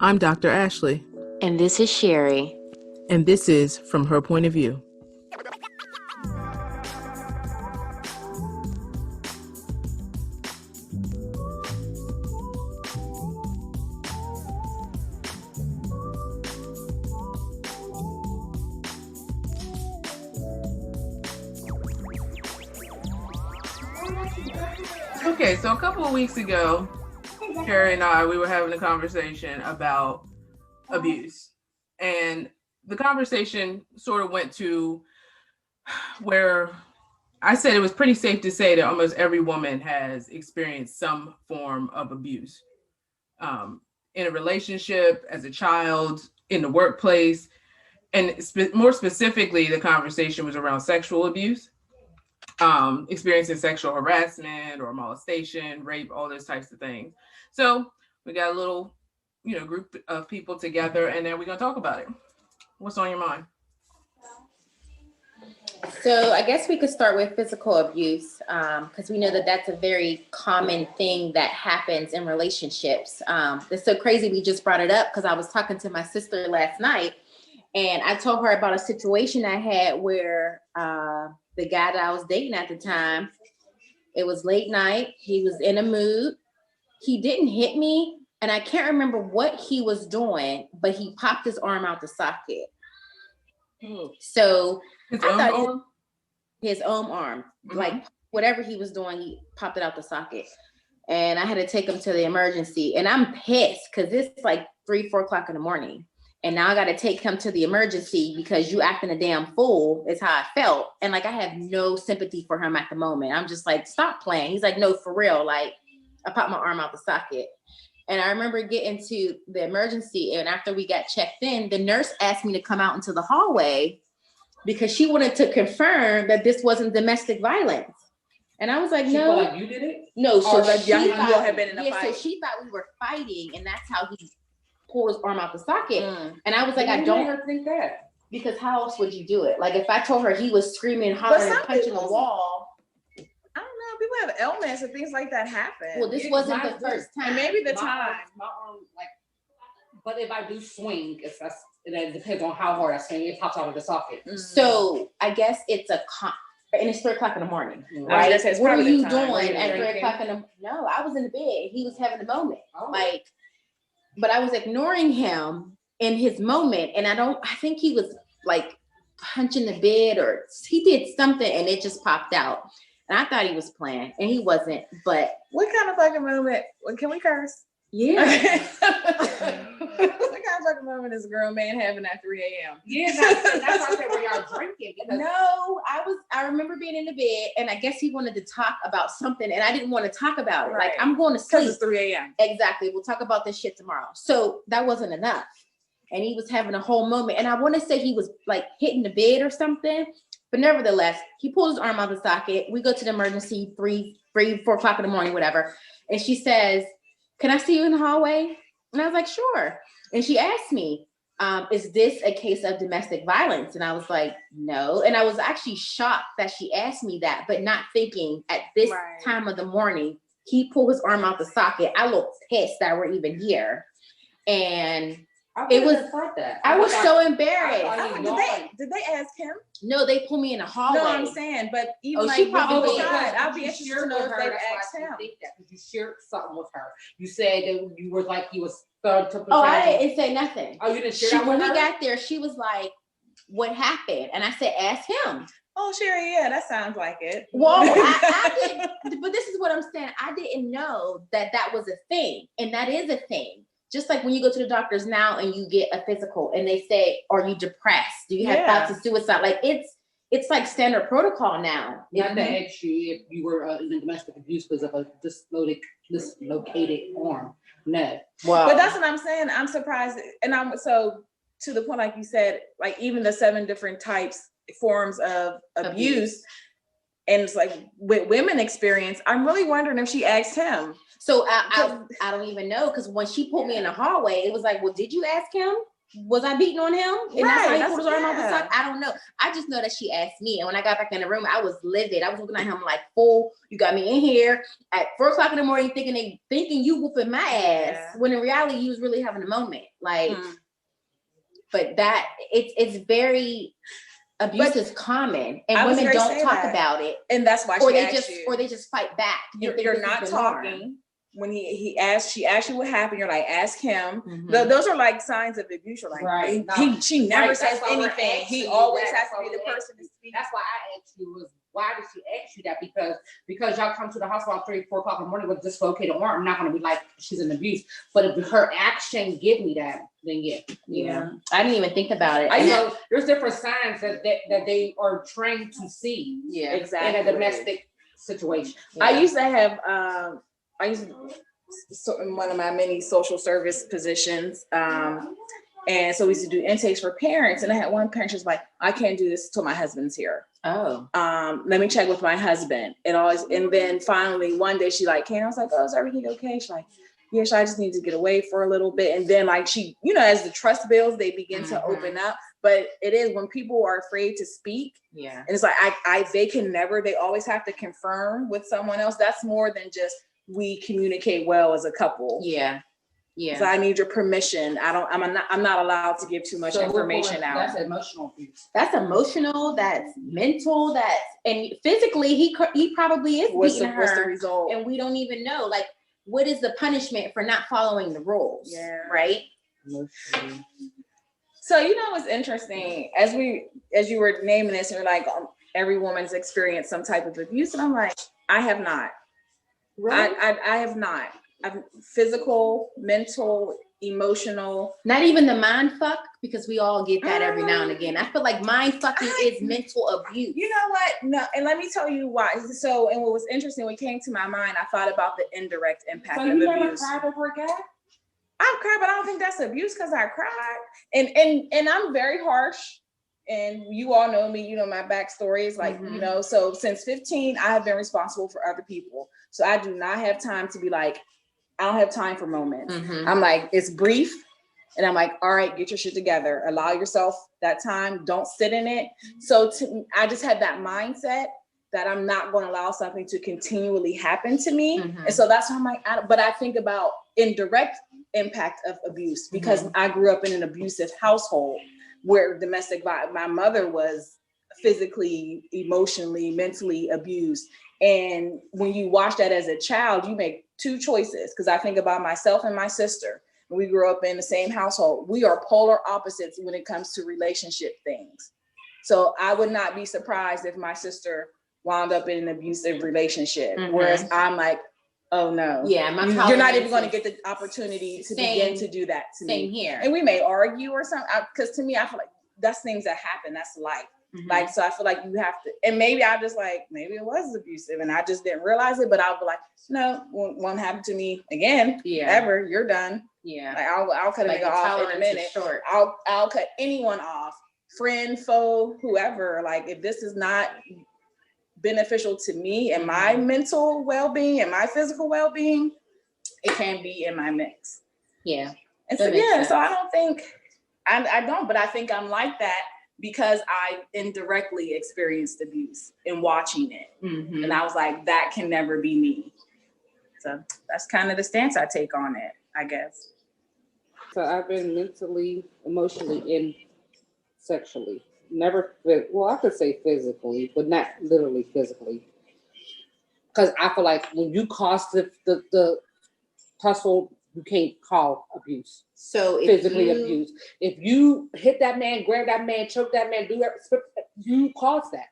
I'm Dr. Ashley, And this is Sherry. and this is From Her Point of View. Okay, so a couple of weeks ago, Sherry and I, we were having a conversation about abuse. And the conversation sort of went to where I said it was pretty safe to say that almost every woman has experienced some form of abuse in a relationship, as a child, in the workplace. And more specifically, the conversation was around sexual abuse, experiencing sexual harassment or molestation, rape, all those types of things. So we got a little, group of people together, and then we're going to talk about it. What's on your mind? So I guess we could start with physical abuse because we know that that's a very common thing that happens in relationships. It's so crazy we just brought it up because I was talking to my sister last night and I told her about a situation I had where the guy that I was dating at the time, it was late night. He was in a mood. He didn't hit me and I can't remember what he was doing, but he popped his arm out the socket. So his own arm, like whatever he was doing, he popped it out the socket. And I had to take him to the emergency. And I'm pissed because it's like 3-4 o'clock in the morning. And now I got to take him to the emergency because you acting a damn fool is how I felt. And like, I have no sympathy for him at the moment. I'm just like, stop playing. He's like, no, for real. Like I popped my arm out the socket. And I remember getting to the emergency. And after we got checked in, the nurse asked me to come out into the hallway because she wanted to confirm that this wasn't domestic violence. And I was like, no. Like you did it? No, so you all had been in a fight. So she thought we were fighting, and that's how he pulled his arm out the socket. And I was like, I don't ever think that. Because how else would you do it? Like if I told her he was screaming, hollering, and punching the wall. I don't know. People have ailments and things like that happen. Well, this wasn't the first time. And maybe the time. My arm, but if I do swing, it depends on how hard I swing. It pops out of the socket. So I guess it's and it's 3 o'clock in the morning, right? What are you doing at 3 o'clock in the? No, I was in the bed. He was having a moment, but I was ignoring him in his moment, and I think he was like punching the bed or he did something, and it just popped out. And I thought he was playing, and he wasn't. But what kind of fucking moment? Can we curse? Yeah. What kind of fucking moment is a grown man having at 3 a.m.? Yeah, that's why I said were y'all drinking. No, I remember being in the bed, and I guess he wanted to talk about something, and I didn't want to talk about it. Right. Like, I'm going to sleep. Because it's 3 a.m. Exactly. We'll talk about this shit tomorrow. So that wasn't enough. And he was having a whole moment, and I want to say he was like hitting the bed or something. But nevertheless, he pulled his arm out of the socket. We go to the emergency 4 o'clock in the morning, whatever. And she says, can I see you in the hallway? And I was like, sure. And she asked me, is this a case of domestic violence? And I was like, no. And I was actually shocked that she asked me that, but not thinking at this time of the morning, he pulled his arm out the socket. I looked pissed that we're even here. And it was, I was so embarrassed. Did they ask him? No, they pulled me in the hallway. No, I'm saying, but even she probably did. I'll be interested to know if they've asked him. You shared something with her. You said that you were like he was third to. Oh, I didn't say nothing. Oh, you didn't share that with When her? we got there, she was like, "What happened?" And I said, "Ask him." Oh, Sherry, yeah, that sounds like it. Well, I did, but this is what I'm saying. I didn't know that was a thing, and that is a thing. Just like when you go to the doctors now and you get a physical and they say, are you depressed? Do you have thoughts of suicide? Like it's like standard protocol now. Not to ask you if you were in domestic abuse because of a dislocated arm. No. Wow. But that's what I'm saying. I'm surprised. And I'm so to the point, like you said, like even the 7 different forms of abuse. And it's like with women experience, I'm really wondering if she asked him. So I don't even know, because when she pulled me in the hallway, it was like, well, did you ask him? was I beating on him? And that's how he Right, pulled his arm off the yeah. sock? I don't know. I just know that she asked me. And when I got back in the room, I was livid. I was looking at him like, fool, you got me in here at 4:00 in the morning thinking you whooping my ass. Yeah. When in reality, you was really having a moment. Like, but that it's very abuse is common and I was women gonna don't say talk that. about it. And that's why Or she they asked just you. or they just fight back. They think You're this is not the norm. talking. When she asked you what happened, you're like, ask him. Mhm. Those are like signs of abuse. You're like, Right. she never Right, says that's why we're anything. asking He you always that. has to That's be why the we're person to speak. That's why I asked you was, why did she ask you that? Because y'all come to the house around 3, 4 o'clock in the morning with dislocated arm. I'm not gonna be like she's an abuse. But if her action give me that, then yeah. Yeah. I didn't even think about it. I know there's different signs that they are trained to see Yeah. Exactly. in a domestic situation. I used to have in one of my many social service positions. And so we used to do intakes for parents. And I had one parent, she was like, I can't do this till my husband's here. Oh. Let me check with my husband. And then finally one day she like came, I was like, oh, is everything okay? She's like, yeah, I just need to get away for a little bit. And then like she, as the trust builds, they begin to open up. But it is when people are afraid to speak. Yeah. And it's like, they always have to confirm with someone else. That's more than just, we communicate well as a couple. Yeah. Yeah. So I need your permission. I'm not allowed to give too much information out. That's emotional abuse. That's emotional. That's mental. And physically, he probably is What's beating the her, result? and we don't even know. Like, what is the punishment for not following the rules? Yeah. Right. Emotionally. So what's interesting, as you were naming this, you're like, every woman's experienced some type of abuse, and I'm like, I have not. Right. I have not. I'm physical, mental, emotional. Not even the mind fuck, because we all get that every now and again. I feel like mind fucking is mental abuse. You know what? No, and let me tell you why. So, and what was interesting, when it came to my mind, I thought about the indirect impact So of you never abuse. cried over a cat? I've cried, but I don't think that's abuse because I cried. And I'm very harsh. And you all know me, my backstory is like, so since 15, I have been responsible for other people. So I do not have time to be like, I don't have time for moments. I'm like, it's brief. And I'm like, all right, get your shit together. Allow yourself that time. Don't sit in it. So I just had that mindset that I'm not going to allow something to continually happen to me. And so that's why I'm like, but I think about indirect impact of abuse because I grew up in an abusive household where my mother was physically, emotionally, mentally abused. And when you watch that as a child, you make two choices. Because I think about myself and my sister. We grew up in the same household. We are polar opposites when it comes to relationship things. So I would not be surprised if my sister wound up in an abusive relationship. Whereas I'm like, oh no. Yeah, you're not even going to get the opportunity to begin to do that to me. Same here. And we may argue or something. Because to me, I feel like that's things that happen. That's life. Like, so I feel like you have to, and maybe I just like, maybe it was abusive and I just didn't realize it, but I'll be like, no, won't happen to me again, ever, you're done. Yeah. Like I'll cut a nigga off in a minute. Short. I'll cut anyone off, friend, foe, whoever. Like if this is not beneficial to me and my mental well-being and my physical well-being, it can be in my mix. Yeah. And so, so I don't think, I don't, but I think I'm like that because I indirectly experienced abuse in watching it. And I was like, that can never be me. So that's kind of the stance I take on it, I guess. So I've been mentally, emotionally, and sexually. Never, I could say physically, but not literally physically. Because I feel like when you cause the tussle, you can't call abuse. So physically abuse. If you hit that man, grab that man, choke that man, do that, you caused that.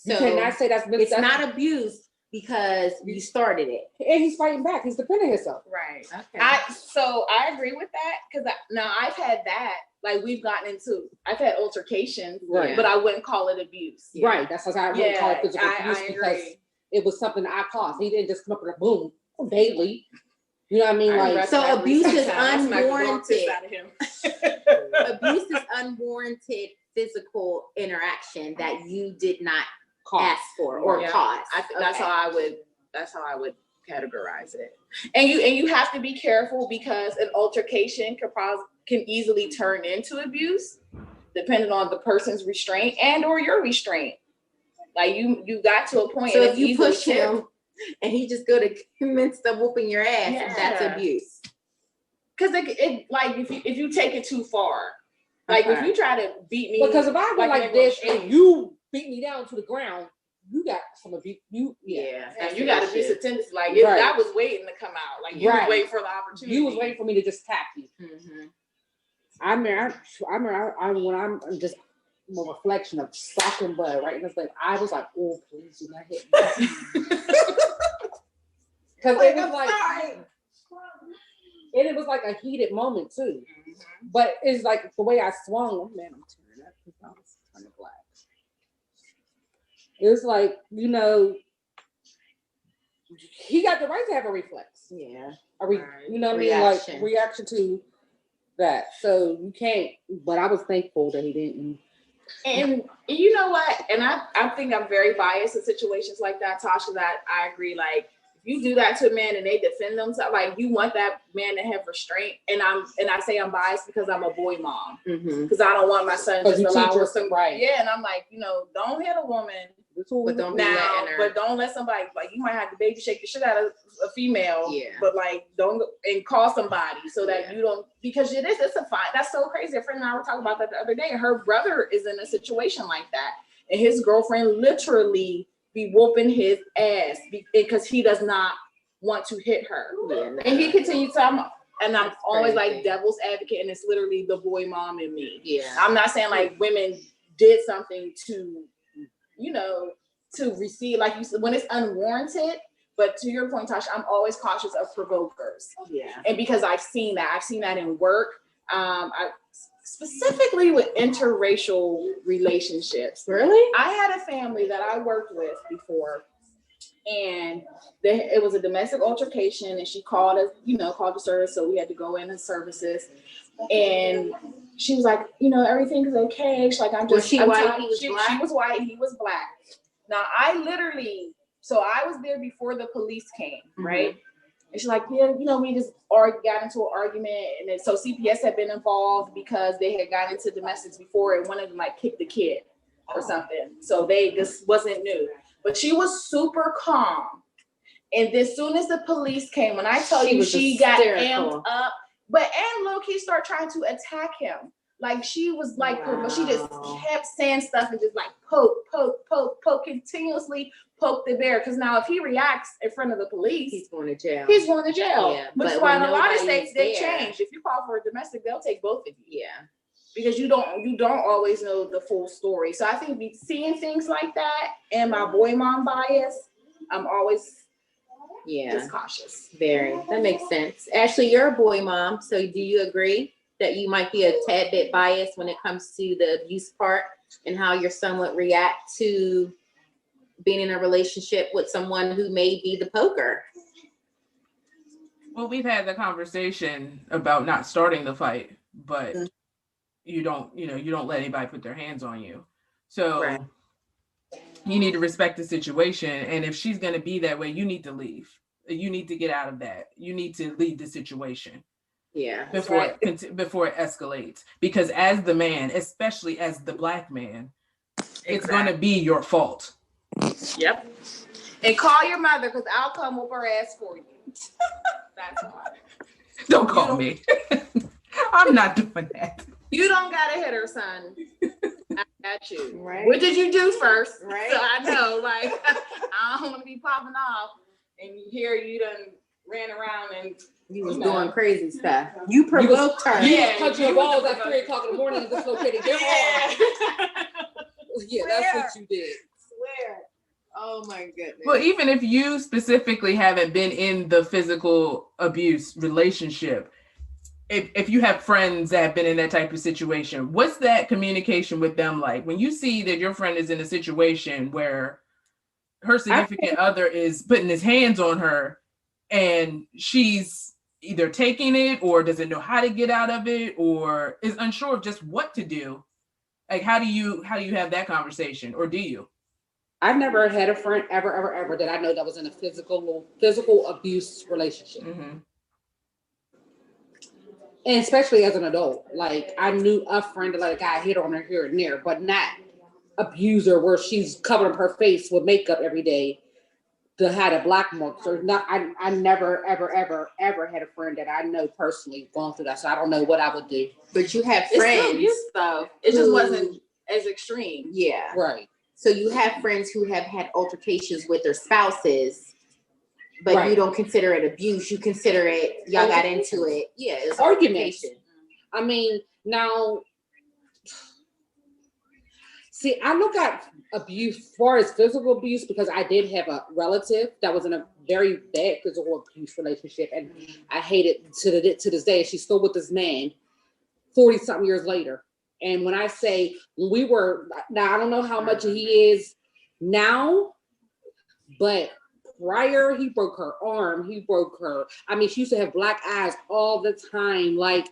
You cannot say that's not abuse because you started it. And he's fighting back. He's defending himself. Right. Okay. So I agree with that because now I've had that. Like I've had altercations, right? But I wouldn't call it abuse. Right. That's why I wouldn't call it physical abuse because agree. It was something I caused. He didn't just come up with a boom daily. You know what I mean? Like, so abuse is unwarranted. Abuse is unwarranted physical interaction that you did not ask for or cause. That's how I would categorize it. And you have to be careful because an altercation could can easily turn into abuse, depending on the person's restraint and or your restraint. Like you got to a point. So and if you easily push him and he just go to commence the whooping your ass, Yeah. that's abuse. because it like if you take it too far, like if Okay. you try to beat me, Because if I go like in this restraint, and you beat me down to the ground, you got some abuse. yeah, that's and you the got issue. abusive tendencies. Like Right. that was waiting to come out. Like you Right. was waiting for the opportunity. You was waiting for me to just tap you. Mhm. I when I'm just a reflection of socking butt right in the face. I was like, oh, please do not hit me. Because it was like, and it was like a heated moment too. But it's like the way I swung. Oh man, I'm tearing up because I was kind of black. It's like, you know, he got the right to have a reflex. Yeah. Right. You know what I mean? Like reaction to that. So you can't, but I was thankful that he didn't. And you know what? And I think I'm very biased in situations like that, Tasha, that I agree. Like if you do that to a man and they defend themselves, like you want that man to have restraint. And I say I'm biased because I'm a boy mom. Because I don't want my son just allow some right. Yeah, and I'm like, you know, don't hit a woman. But don't be now, letting her. but don't let somebody, like you might have to baby shake the shit out of a female. Yeah. But like don't and call somebody so that Yeah. you don't, because it's a fight. That's so crazy. A friend and I were talking about that the other day. Her brother is in a situation like that, and his girlfriend literally be whooping his ass because he does not want to hit her. Yeah, no. And he continues to. And I'm That's always crazy. like devil's advocate, and it's literally the boy mom in me. Yeah. I'm not saying like women did something to, you know, to receive, like you said, when it's unwarranted. But to your point, Tasha, I'm always cautious of provokers. Yeah. And because I've seen that in work, I specifically with interracial relationships. Really? I had a family that I worked with before, and it was a domestic altercation, and she called the service, so we had to go in and services. And she was like, you know, everything's okay. She's like, Was she white? tired. He was She black? was white. He was black. Now I was there before the police came, right? And she's like, yeah, you know, we just got into an argument, and then so CPS had been involved because they had got into domestics before, and one of them like kicked the kid or something. So this wasn't new, but she was super calm. And then as soon as the police came, when I tell you she got amped up, and low-key started trying to attack him. Like she was like, she just kept saying stuff and just like poke, continuously poke the bear. Because now if he reacts in front of the police, He's going to jail. Yeah, which is why in a lot of states they there. changed. If you call for a domestic, they'll take both of you. Yeah. Because you don't always know the full story. So I think seeing things like that and my boy mom bias, I'm always just cautious. Very. That makes sense. Ashley, you're a boy mom, so do you agree that you might be a tad bit biased when it comes to the abuse part and how your son would react to being in a relationship with someone who may be the poker? Well, we've had the conversation about not starting the fight, but you don't let anybody put their hands on you. So Right. you need to respect the situation. And if she's going to be that way, you need to leave. You need to get out of that. You need to leave the situation. Yeah. Before it escalates. Because as the man, especially as the black man, it's going to be your fault. Yep. And call your mother, because I'll come whoop her ass for you. That's why. Don't call me. I'm not doing that. You don't gotta hit her, son. I got you. Right. What did you do first? Right. So I know, like, I don't want to be popping off and you done ran around and You was doing crazy stuff. You provoked her. You punch your balls at 3 o'clock in the morning and dislocated their arm. Yeah, that's what you did. Swear. Oh my goodness. Well, even if you specifically haven't been in the physical abuse relationship, if you have friends that have been in that type of situation, what's that communication with them like? When you see that your friend is in a situation where her significant other is putting his hands on her and she's either taking it or doesn't know how to get out of it or is unsure of just what to do. Like, how do you have that conversation, or do you? I've never had a friend ever that I know that was in a physical abuse relationship. Mm-hmm. And especially as an adult, like I knew a friend that let a guy hit on her here and there, but not abuse her where she's covering up her face with makeup every day to hide a black marks or not. I never ever had a friend that I know personally gone through that, so I don't know what I would do. But you have It's still friends. abuse though. It just who- wasn't as extreme. Yeah. Right. So you have friends who have had altercations with their spouses, but Right. you don't consider it abuse. You consider it, y'all got into it. Yeah, it's Arguments. altercation. I mean, now, see, I look at abuse as far as physical abuse because I did have a relative that was in a very bad physical abuse relationship, and I hate it to this day. She's still with this man 40 something years later. And when I say we were, now I don't know how much he is now, but prior, he broke her arm, he broke her. I mean, she used to have black eyes all the time, like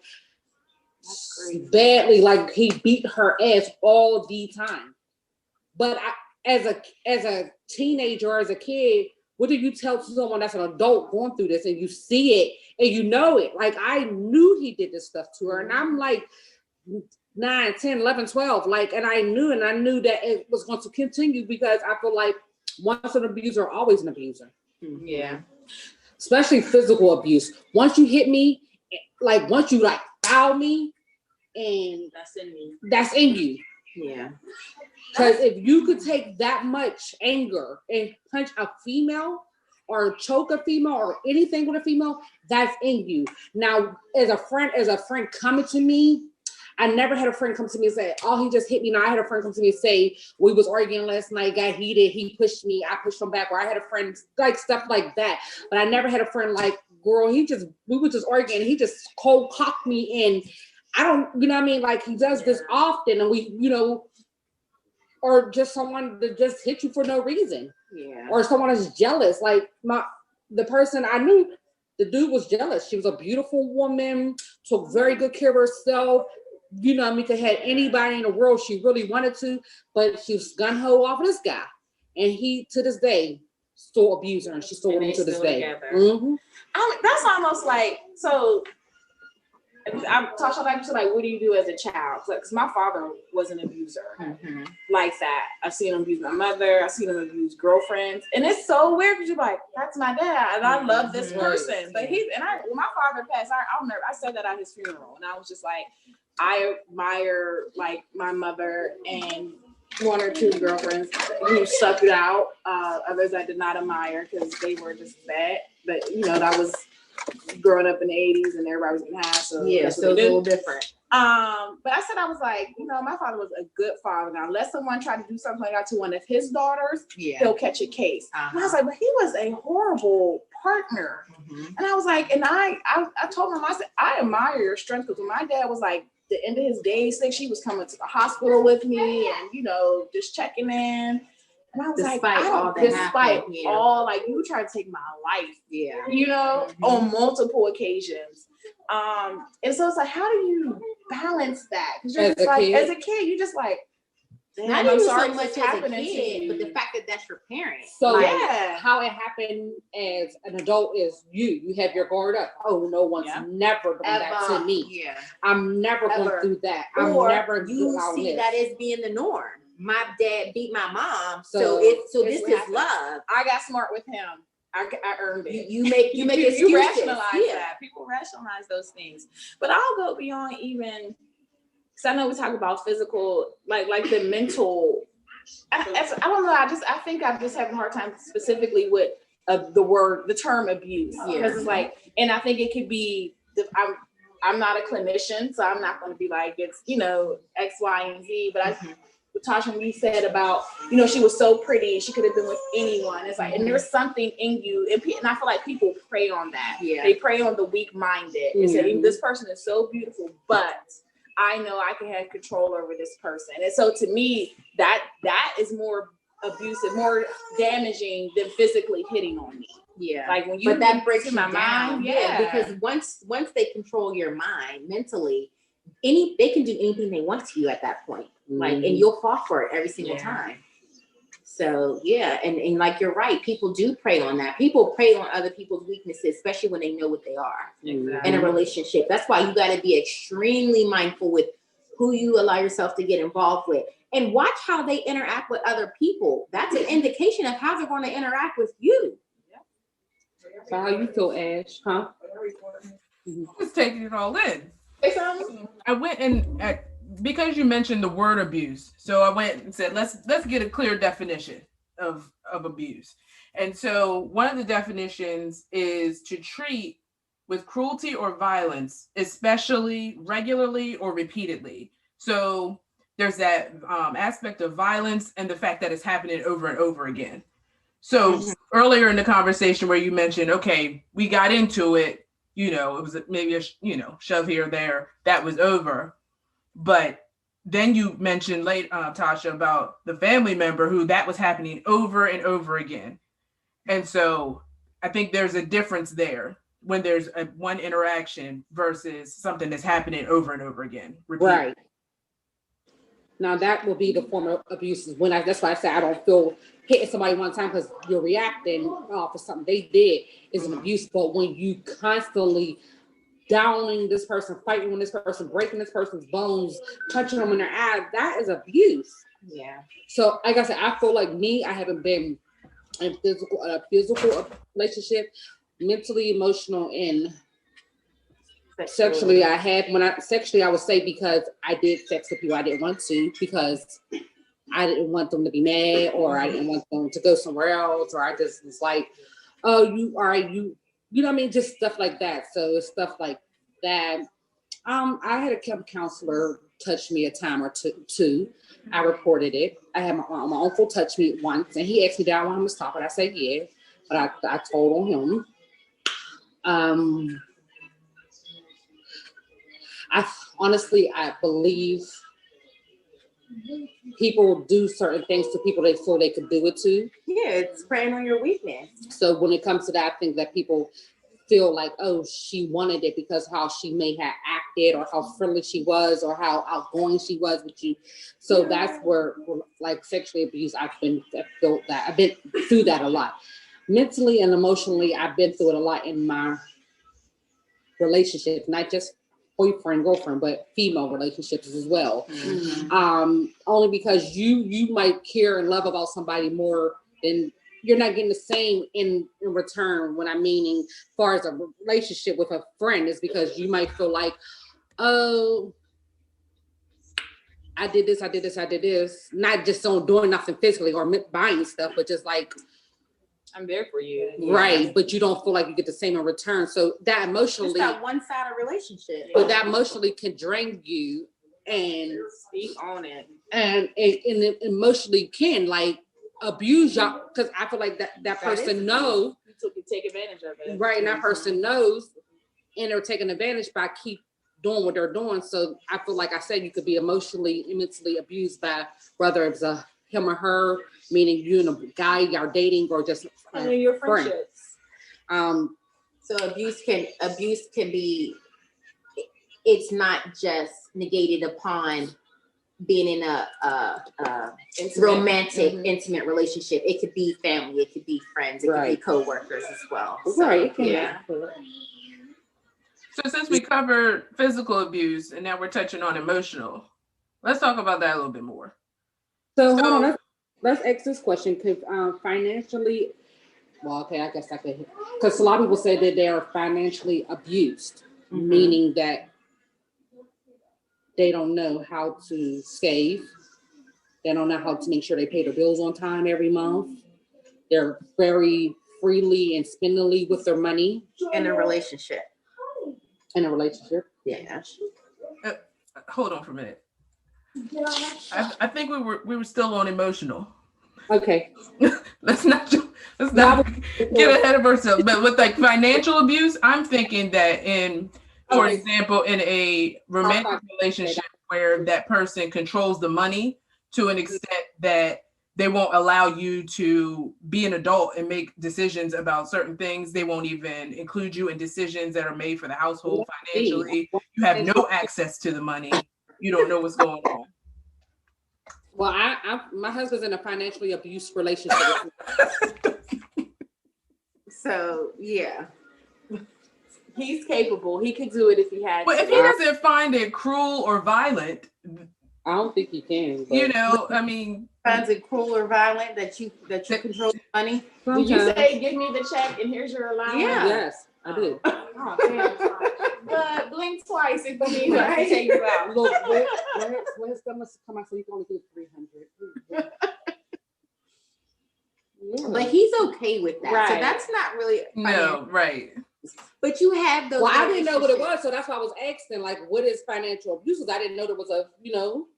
badly, like he beat her ass all the time. But as a teenager or as a kid, what do you tell someone that's an adult going through this and you see it and you know it? Like I knew he did this stuff to her, and I'm like 9, 10, 11, 12, like, and I knew that it was going to continue because I feel like once an abuser, always an abuser. Yeah. Especially physical abuse. Once you hit me, like once you like foul me, and That's in me. that's in you. Yeah. Because if you could take that much anger and punch a female or choke a female or anything with a female, that's in you. Now, as a friend coming to me, I never had a friend come to me and say, oh, he just hit me. No, I had a friend come to me and say, we was arguing last night, got heated, he pushed me, I pushed him back. Or I had a friend like stuff like that. But I never had a friend like, girl, we were just arguing, he just cold cocked me in. I don't, you know what I mean? Like he does this often, and we, you know, or just someone that just hit you for no reason. Yeah. Or someone is jealous. Like the person I knew, the dude was jealous. She was a beautiful woman, took very good care of herself. You know, I mean, could have anybody in the world she really wanted to, but she was gun-ho off of this guy. And he, to this day, still abused her, and she's still with him to this day. Mm-hmm. That's almost like, so I'm talking back to like, what do you do as a child? Because my father was an abuser like that. I've seen him abuse my mother. I've seen him abuse girlfriends, and it's so weird because you're like, that's my dad, and I love this person. But when my father passed, I said that at his funeral, and I was just like, I admire like my mother and one or two girlfriends who stuck it out. Others I did not admire because they were just bad. But you know, that was growing up in the 80s and everybody was getting high. So Yeah, so it's a little different. But I said, I was like, you know, my father was a good father. Now, unless someone tried to do something like that to one of his daughters, he'll catch a case. And I was like, but he was a horrible partner. And I was like, and I told him, I said, I admire your strength, because when my dad was like the end of his days, she was coming to the hospital with me and, you know, just checking in. And I was Despite all, like, you tried to take my life, you know, on multiple occasions. And so it's like, how do you balance that? Because you're just like, as a kid, you just like, not even so much as a kid, but the fact that that's your parents. So like, how it happened as an adult is you have your guard up. Oh, no one's never doing that to me. Yeah. I'm never going to do that. Or I'm never you see this. that as being the norm. My dad beat my mom, so this is love. I got smart with him. I earned it. You make excuses. You rationalize that. People rationalize those things. But I'll go beyond even, because I know we talk about physical, like the mental. I don't know. I think I'm just having a hard time specifically with the term abuse, because it's like, and I think it could be. I'm not a clinician, so I'm not going to be like it's, you know, X, Y, and Z. But Tasha, when you said about, you know, she was so pretty, she could have been with anyone. It's like, and there's something in you, and I feel like people prey on that. They prey on the weak-minded and say, this person is so beautiful, but I know I can have control over this person. And so to me, that is more abusive, more damaging than physically hitting on me. Yeah. Like when you, but that breaks my mind. mind. Yeah. Because once they control your mind mentally, they can do anything they want to you at that point. Like, and you'll fall for it every single time. So yeah, and like you're right, people do prey on that. People prey on other people's weaknesses, especially when they know what they are in a relationship. That's why you got to be extremely mindful with who you allow yourself to get involved with, and watch how they interact with other people. That's an indication of how they're going to interact with you. So how you feel, Ash? Huh? I was taking it all in. Say something? I went and because you mentioned the word abuse, so I went and said let's get a clear definition of abuse. And so one of the definitions is to treat with cruelty or violence, especially regularly or repeatedly. So there's that aspect of violence and the fact that it's happening over and over again. So earlier in the conversation where you mentioned, okay, we got into it, it was maybe a shove here or there, that was over. But then you mentioned late, Tasha, about the family member who that was happening over and over again. And so I think there's a difference there when there's one interaction versus something that's happening over and over again. Repeatedly. Right. Now that will be the form of abuse. That's why I say I don't feel hitting somebody one time because you're reacting for something they did is an abuse. But when you constantly downing this person, fighting with this person, breaking this person's bones, touching them in their eyes, that is abuse. Yeah. So like I said, I feel like I haven't been in a physical relationship, mentally, emotional, and sexually. I have sexually I would say because I did sex with people I didn't want to, because I didn't want them to be mad, or I didn't want them to go somewhere else, or I just was like, oh, you know what I mean? Just stuff like that. So it's stuff like that. I had a camp counselor touch me a time or two. I reported it. I had my uncle touch me once, and he asked me, did I want him to stop it? I said, yeah, but I told on him. I believe people do certain things to people they feel they could do it to. Yeah, it's preying on your weakness. So when it comes to that, I think that people feel like, oh, she wanted it because how she may have acted, or how friendly she was, or how outgoing she was with you. So that's where, like, sexually abused, I've been through that a lot. Mentally and emotionally, I've been through it a lot in my relationships, not just boyfriend, girlfriend, but female relationships as well. Only because you might care and love about somebody more than you're not getting the same in return. When I'm meaning as far as a relationship with a friend is because you might feel like, oh, I did this, not just on doing nothing physically or buying stuff, but just like, I'm there for you. Right, but you don't feel like you get the same in return. So that emotionally, it's that one-sided relationship. but that emotionally can drain you, and Speak on it. and it emotionally can like abuse y'all, because I feel like that person knows, You take advantage of it. right, and that person knows, and they're taking advantage by keep doing what they're doing. So I feel like I said, you could be emotionally and mentally abused by whether it's him or her, meaning you and a guy you're dating, or just And then your friend. friendships. So abuse can be, it's not just negated upon being in a romantic, intimate relationship. It could be family, it could be friends, it could be co-workers as well. So, Right. It can yeah. So since we covered physical abuse and now we're touching on emotional, let's talk about that a little bit more. So hold on, let's ask this question. Could financially, well, okay, I guess I could, because a lot of people say that they are financially abused, meaning that they don't know how to save. They don't know how to make sure they pay their bills on time every month. They're very freely and spendingly with their money In a relationship. in a relationship. Yeah. Hold on for a minute. I think we were still on emotional. Okay. Let's not get ahead of ourselves. But with like financial abuse, I'm thinking that for example, in a romantic relationship where that person controls the money to an extent that they won't allow you to be an adult and make decisions about certain things. They won't even include you in decisions that are made for the household financially. You have no access to the money. You don't know what's going on. Well, my husband's in a financially abusive relationship. So yeah. He's capable. He could do it if he had But to. if he doesn't find it cruel or violent, I don't think he can. But you know, I mean, Finds it cruel or violent that you control the money. Did you sometimes- say, give me the check and here's your allowance? Yeah. Yes, I did. Oh, damn. But blink twice if you need us to take you out. Look, when his stomach come out, so you can only get 300. Yeah. But he's okay with that. So Right. that's not really no, right. But you have those. Well, I didn't know what it relationships. was, so that's why I was asking, like, what is financial abuse? 'Cause I didn't know there was a,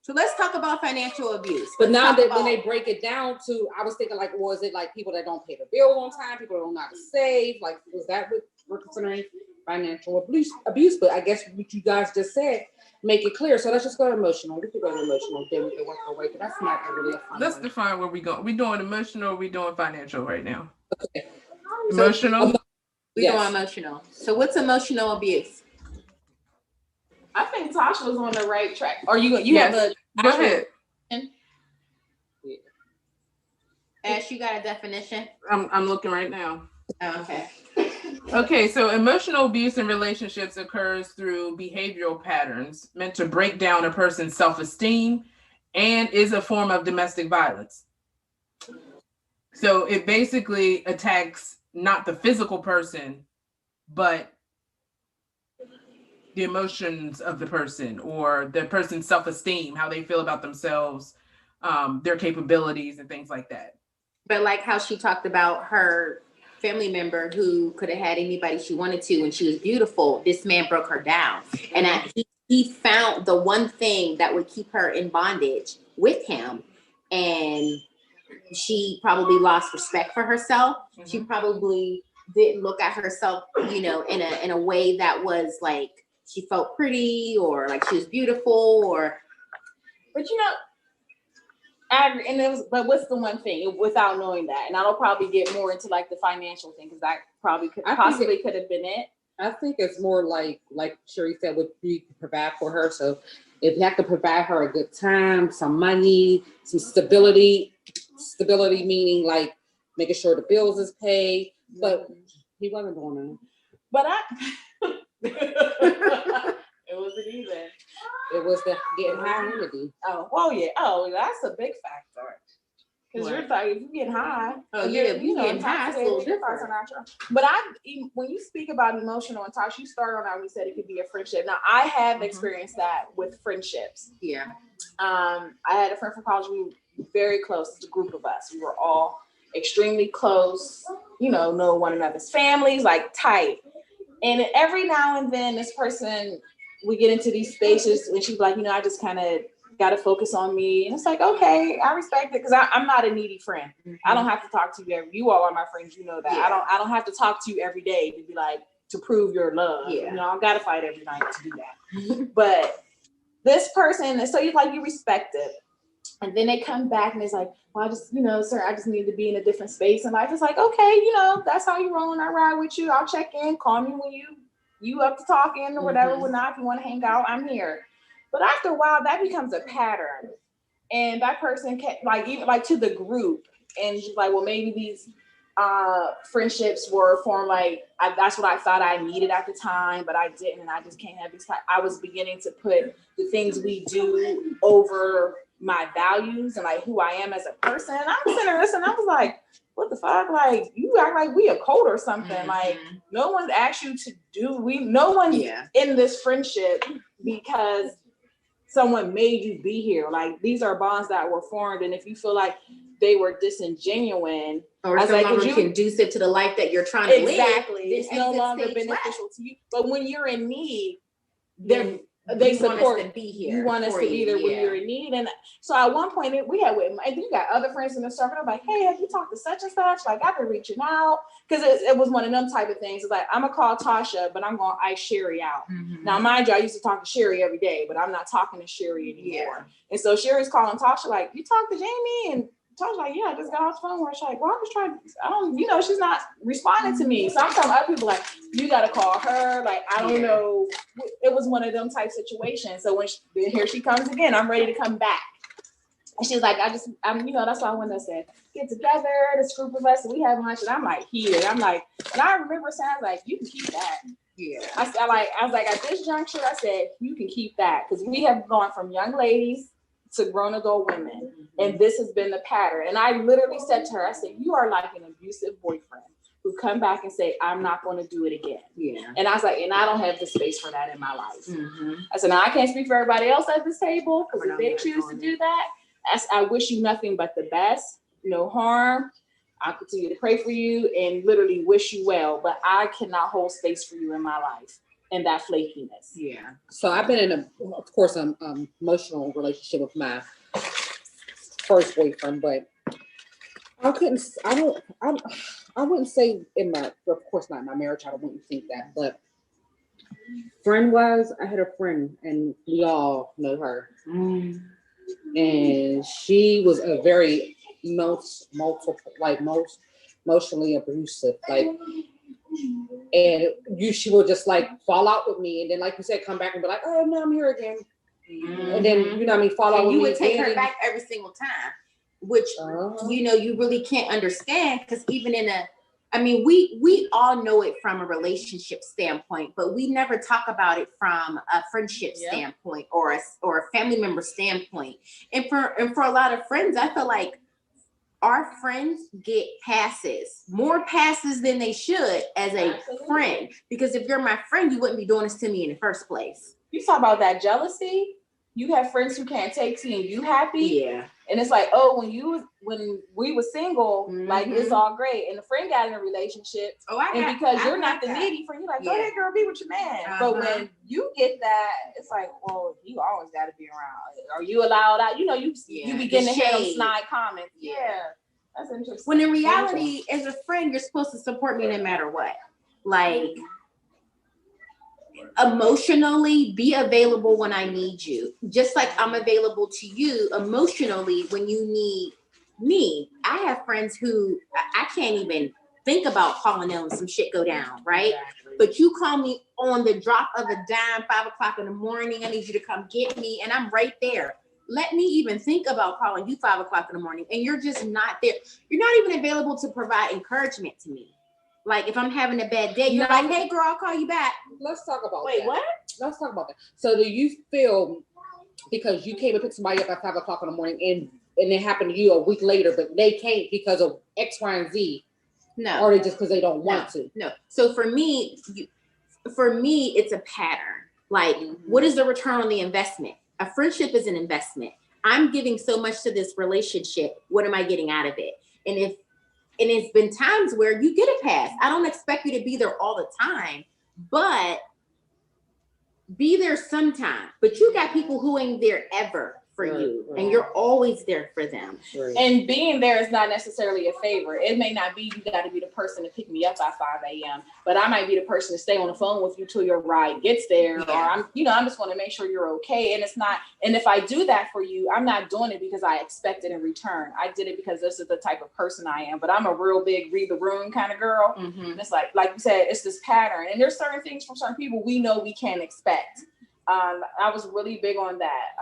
So let's talk about financial abuse. But now Let's that talk when they about- break it down to, I was thinking, like, was it like people that don't pay the bill on time, people that don't know how to save? Like, was that what we're considering financial abuse? But I guess what you guys just said make it clear. So let's just go to emotional. We could go to emotional, then we can work our way. But that's not really a fun Let's one. define where we go. We doing emotional, or we doing financial right now? Okay. Emotional. we Yes. go emotional. So what's emotional abuse? I think Tasha was on the right track. Or you Yes. have a Go ahead. Ash, you got a definition? I'm looking right now. Oh, okay. Okay, so emotional abuse in relationships occurs through behavioral patterns meant to break down a person's self-esteem and is a form of domestic violence. So it basically attacks not the physical person, but the emotions of the person or the person's self-esteem, how they feel about themselves, their capabilities and things like that. But like how she talked about her family member who could have had anybody she wanted to and she was beautiful, this man broke her down. And he found the one thing that would keep her in bondage with him. And she probably lost respect for herself. She probably didn't look at herself, you know, in a way that was like she felt pretty or like she was beautiful or But you know, but what's the one thing without knowing that? And I'll probably get more into like the financial thing because that probably could I think possibly could have been it. I think it's more like Sherry said, what you can provide for her. So if you have to provide her a good time, some money, some stability meaning like making sure the bills is paid. But he wasn't doing that. But it wasn't even. It was the getting high remedy. Oh, well, yeah. Oh, that's a big factor. Because you're like, if you get high, Oh, yeah, if you getting high, it's a little intoxicated, different. are natural. But when you speak about emotional and touch, you started on that. We said it could be a friendship. Now, I have experienced that with friendships. yeah. I had a friend from college. We were very close. It's a group of us. We were all extremely close. You know one another's families, like tight. And every now and then, this person, we get into these spaces, and she's like, I just kind of got to focus on me. And it's like, okay, I respect it because I'm not a needy friend. I don't have to talk to you you all are my friends. You know that. Yeah. I don't have to talk to you every day to be like to prove your love. Yeah. I got to fight every night to do that. But this person, so you respect it. And then they come back and it's like, well, I just, sir, I just need to be in a different space. And life is like, okay, that's how you rolling. I ride with you. I'll check in, call me when you up to talking or whatever, whatnot. If you want to hang out, I'm here. But after a while, that becomes a pattern. And that person can even to the group. And she's like, well, maybe these friendships were formed that's what I thought I needed at the time, but I didn't. And I just can't have these. I was beginning to put the things we do over my values and like who I am as a person. And I'm sitting there listening. I was like, what the fuck? Like, you act like we a cult or something. Like, no one's asked you to do. No one's in this friendship because someone made you be here. Like, these are bonds that were formed, and if you feel like they were disingenuous Or it's no longer conducive to the life that you're trying to live. Exactly, it's no longer beneficial to you. But when you're in need, they support want us to be here. You want us to be there when you're in need. And so at one point we had and you got other friends in the circle. I'm like, hey, have you talked to such and such? Like, I've been reaching out because it was one of them type of things. It's like, I'm gonna call Tasha, but I'm gonna ice Sherry out. Now, mind you, I used to talk to Sherry every day, but I'm not talking to Sherry anymore. And so Sherry's calling Tasha like, you talked to Jamie? And Tasha's like, yeah, I just got off the phone where she's like, well, I was trying, she's not responding to me. So I'm telling other people like, you got to call her. Like, I don't know. It was one of them type situations. So here she comes again, I'm ready to come back. And she's like, that's why I wanted to say, get together, this group of us, and we have lunch. And I'm like, here. I'm like, and I remember saying, I was like, you can keep that. Yeah. I was like, at this juncture, I said, you can keep that. Because we have gone from young ladies to grown adult women. And this has been the pattern. And I literally said to her, I said, you are like an abusive boyfriend who come back and say, I'm not going to do it again. Yeah. And I was like, and I don't have the space for that in my life. Mm-hmm. I said, now I can't speak for everybody else at this table, because if they not choose to doing do that, I wish you nothing but the best, no harm. I continue to pray for you and literally wish you well, but I cannot hold space for you in my life and that flakiness. Yeah. So I've been in of course, an emotional relationship with my first boyfriend, but I wouldn't say of course not in my marriage, I wouldn't think that, but friend-wise, I had a friend, and we all know her. And she was a very emotionally abusive, and she would just like fall out with me, and then like you said, come back and be like, oh no, I'm here again. And then fall out And with you me would take again, her back every single time, which you really can't understand, because even we all know it from a relationship standpoint, but we never talk about it from a friendship standpoint or a family member standpoint. And for a lot of friends, I feel like our friends get more passes than they should as a friend, because if you're my friend, you wouldn't be doing this to me in the first place. You talk about that jealousy. You have friends who can't take seeing you happy. Yeah. And it's like, oh, when we were single, like it's all great. And the friend got in a relationship. Because you're not the needy friend, you're like, go ahead, girl, be with your man. But when you get that, it's like, well, you always got to be around. Are you allowed out? You begin to hear them snide comments. Yeah. That's interesting. When in reality, as a friend, you're supposed to support me no matter what. Like, emotionally, be available when I need you. Just like I'm available to you emotionally when you need me. I have friends who I can't even think about calling them when some shit go down, right? Exactly. But you call me on the drop of a dime, 5:00 in the morning, I need you to come get me, and I'm right there. Let me even think about calling you 5:00 in the morning, and you're just not there. You're not even available to provide encouragement to me. Like if I'm having a bad day, you're like, hey girl, I'll call you back. Let's talk about that. Wait, what? Let's talk about that. So do you feel because you came and picked somebody up at 5:00 in the morning and it happened to you a week later, but they can't because of X, Y, and Z? No. Or they just because they don't want to? No. So for me, it's a pattern. Like, what is the return on the investment? A friendship is an investment. I'm giving so much to this relationship. What am I getting out of it? And it's been times where you get a pass. I don't expect you to be there all the time, but be there sometime. But you got people who ain't there ever for you, and you're always there for them. Right. And being there is not necessarily a favor. It may not be you got to be the person to pick me up at 5 a.m., but I might be the person to stay on the phone with you till your ride gets there. Yeah. Or I'm just going to make sure you're okay. And it's not. And if I do that for you, I'm not doing it because I expect it in return. I did it because this is the type of person I am. But I'm a real big read the room kind of girl. Mm-hmm. And it's like you said, it's this pattern. And there's certain things from certain people we know we can't expect. I was really big on that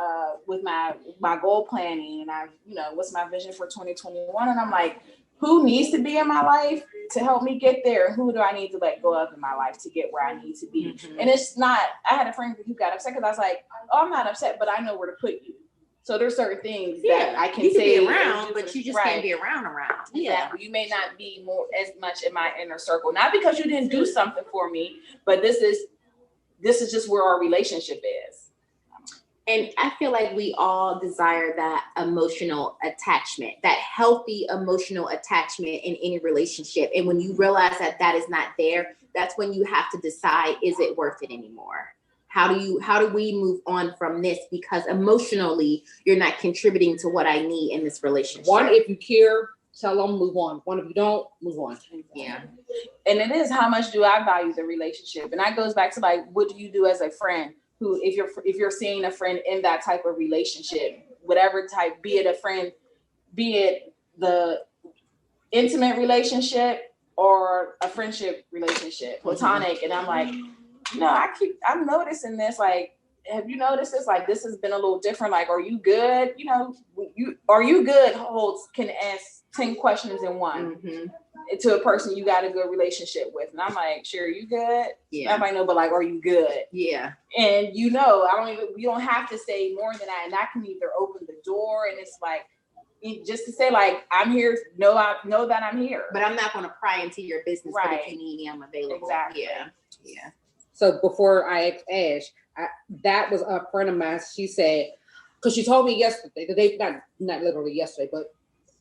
with my goal planning, and what's my vision for 2021? And I'm like, who needs to be in my life to help me get there? Who do I need to let go of in my life to get where I need to be? Mm-hmm. And it's not, I had a friend who got upset because I was like, oh, I'm not upset, but I know where to put you. So there's certain things that I can say be around, but you just can't be around. Yeah, you may not be more as much in my inner circle, not because you didn't do something for me, but this is just where our relationship is. And I feel like we all desire that emotional attachment, that healthy emotional attachment in any relationship. And when you realize that is not there, that's when you have to decide, is it worth it anymore? How do we move on from this? Because emotionally, you're not contributing to what I need in this relationship. One, if you care, tell them, move on. One, if you don't, move on. Yeah. And it is, how much do I value the relationship? And that goes back to like, what do you do as a friend who, if you're seeing a friend in that type of relationship, whatever type, be it a friend, be it the intimate relationship or a friendship relationship, platonic. And I'm like, I'm noticing this, like, have you noticed this? Like, this has been a little different. Like, are you good? You know, are you good? Holds can ask 10 questions in one to a person you got a good relationship with. And I'm like, sure, you good? Yeah. Everybody know, but like, are you good? Yeah. And you know, you don't have to say more than that. And that can either open the door, and it's like, just to say like, I'm here, I know that I'm here. But I'm not going to pry into your business. But Right. if you need me, I'm available. Exactly. Yeah. So before I asked Ash, that was a friend of mine. She said, because she told me yesterday, the day, not literally yesterday, but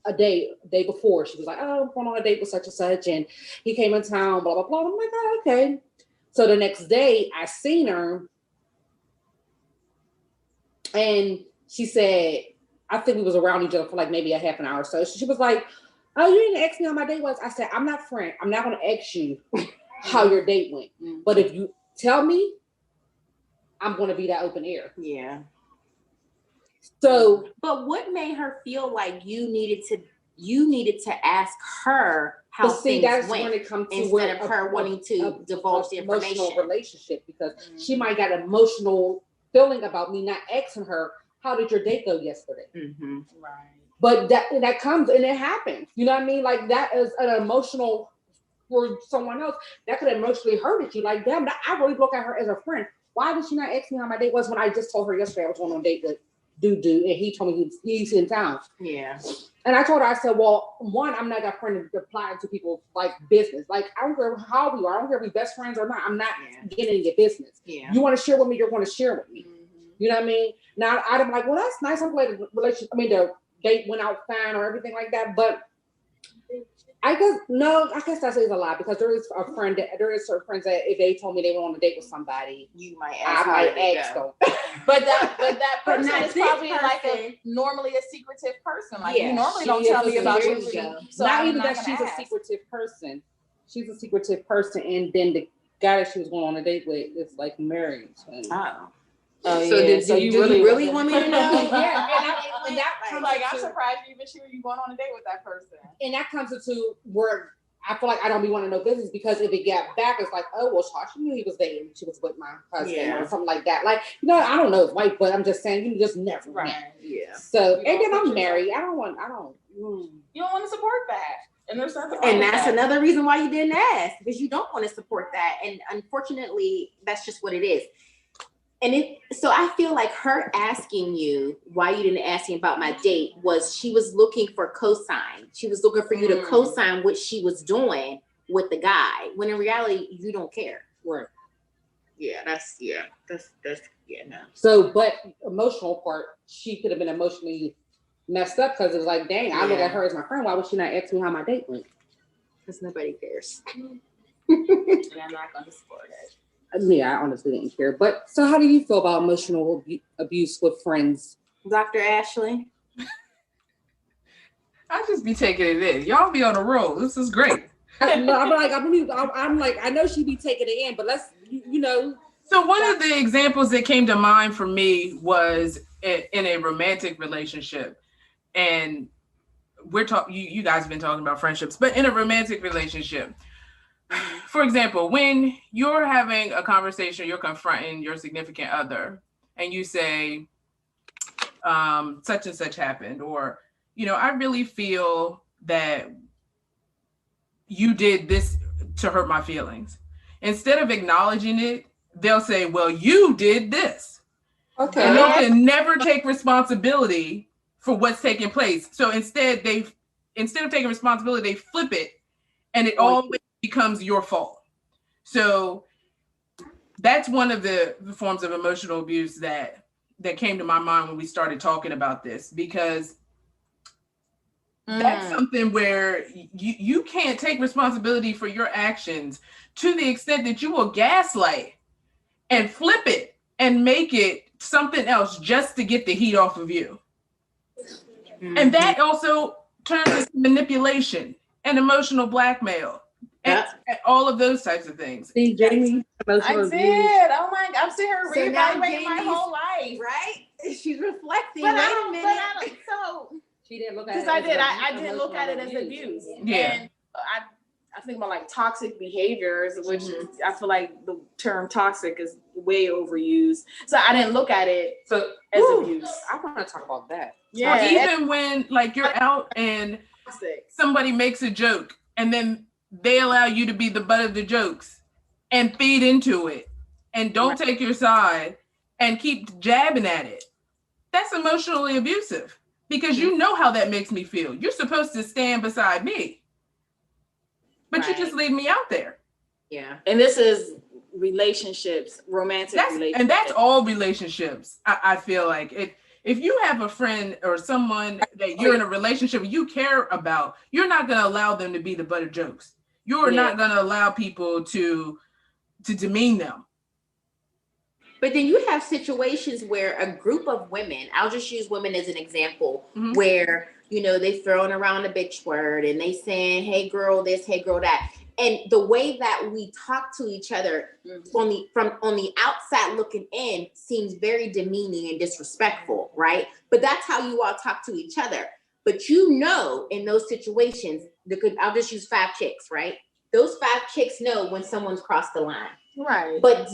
a day before, she was like, oh, I'm going on a date with such and such, and he came in town, blah, blah, blah. I'm like, oh, okay. So the next day I seen her, and she said, I think we was around each other for like maybe a half an hour or so. She was like, oh, you didn't ask me how my date was. I said, I'm not friend. I'm not going to ask you how your date went. But if you tell me, I'm going to be that open air. Yeah. So, but what made her feel like you needed to ask her how things that's went when it comes to instead of her wanting to divulge the emotional information? Relationship, because she might got an emotional feeling about me not asking her, how did your date go yesterday? Right. But that comes and it happens. You know what I mean? Like, that is an emotional for someone else. That could emotionally hurt you. Like, damn, I really look at her as a friend. Why did she not ask me how my date was when I just told her yesterday I was going on a date with Dude, and he told me he's in town. Yeah. And I told her, I said, well, one, I'm not that friend to apply into people's like business. Like, I don't care how we are. I don't care if we best friends or not. I'm not getting in your business. Yeah. You want to share with me, you're going to share with me. You know what I mean? Now, I'm like, well, that's nice. I'm glad the relationship, the date went out fine or everything like that. But I guess that says a lot, because there is certain friends that if they told me they were on a date with somebody, You might I ask. might ask them. But that But person not is this probably like person. normally a secretive person. Like, Yeah, you normally she don't tell is me a about secretive you. person. So not I'm even not that gonna she's ask. a secretive person. She's a secretive person, and then the guy that she was going on a date with is like married. So. Oh, So yeah. did you really want me to know? Yeah, and that comes Like, I'm into- surprised you even sure you going on a date with that person. And that comes into where I feel like I don't be wanting to know business, because if it got back, it's like, oh, well, she knew he was dating. She was with my husband or something like that. Like, I don't know his wife, but I'm just saying, you just never know. Yeah. So, You and then don't I'm put married. yourself- You don't want to support that. And there's nothing wrong And with that's that. another reason why you didn't ask, because you don't want to support that. And unfortunately, that's just what it is. And so I feel like her asking you why you didn't ask me about my date was she was looking for cosign. She was looking for you to cosign what she was doing with the guy, when in reality, you don't care. Right. That's no. So, but emotional part, she could have been emotionally messed up, because it was like, dang, I look Yeah. at her as my friend. Why would she not ask me how my date went? Because nobody cares. And I'm not going to support it. Yeah, I honestly didn't care. But so, how do you feel about emotional abuse with friends? Dr. Ashley? I just be taking it in. Y'all be on a roll. This is great. I'm like, I know she be taking it in, but let's, So one of the examples that came to mind for me was in a romantic relationship, and we're talking. You guys have been talking about friendships, but in a romantic relationship, for example, when you're having a conversation, you're confronting your significant other, and you say, such and such happened, or I really feel that you did this to hurt my feelings. Instead of acknowledging it, they'll say, well, you did this. Okay. And they can never take responsibility for what's taking place. So instead of taking responsibility, they flip it, and it always becomes your fault. So that's one of the forms of emotional abuse that came to my mind when we started talking about this, because that's something where you can't take responsibility for your actions to the extent that you will gaslight and flip it and make it something else just to get the heat off of you. And that also turns into manipulation and emotional blackmail and all of those types of things. See, Jamie, I did. Oh my God, I'm sitting here So now reevaluating my Jamie's- whole life. Right? She's reflecting. But Wait I a don't, minute. so she didn't look at because it. I did look at it as abuse. Yeah. And I think about like toxic behaviors, which Mhm. I feel like the term toxic is way overused. So I didn't look at it So as whew, abuse. I want to talk about that. Yeah, Or it's even when like you're out and toxic. somebody makes a joke and then they allow you to be the butt of the jokes and feed into it and don't take your side and keep jabbing at it. That's emotionally abusive because you know how that makes me feel. You're supposed to stand beside me, but you just Right. leave me out there. Yeah. And this is relationships, romantic relationships. And that's all relationships. I feel like it. If you have a friend or someone that you're in a relationship with, you care about, you're not going to allow them to be the butt of jokes. You're not going to allow people to demean them. But then you have situations where a group of women, I'll just use women as an example, Mhm. where, you know, they throwing around a bitch word and they saying, hey girl this, hey girl that. And the way that we talk to each other on the outside looking in seems very demeaning and disrespectful, right? But that's how you all talk to each other. But you know, in those situations, I'll just use 5 chicks, right? Those 5 chicks know when someone's crossed the line. Right. But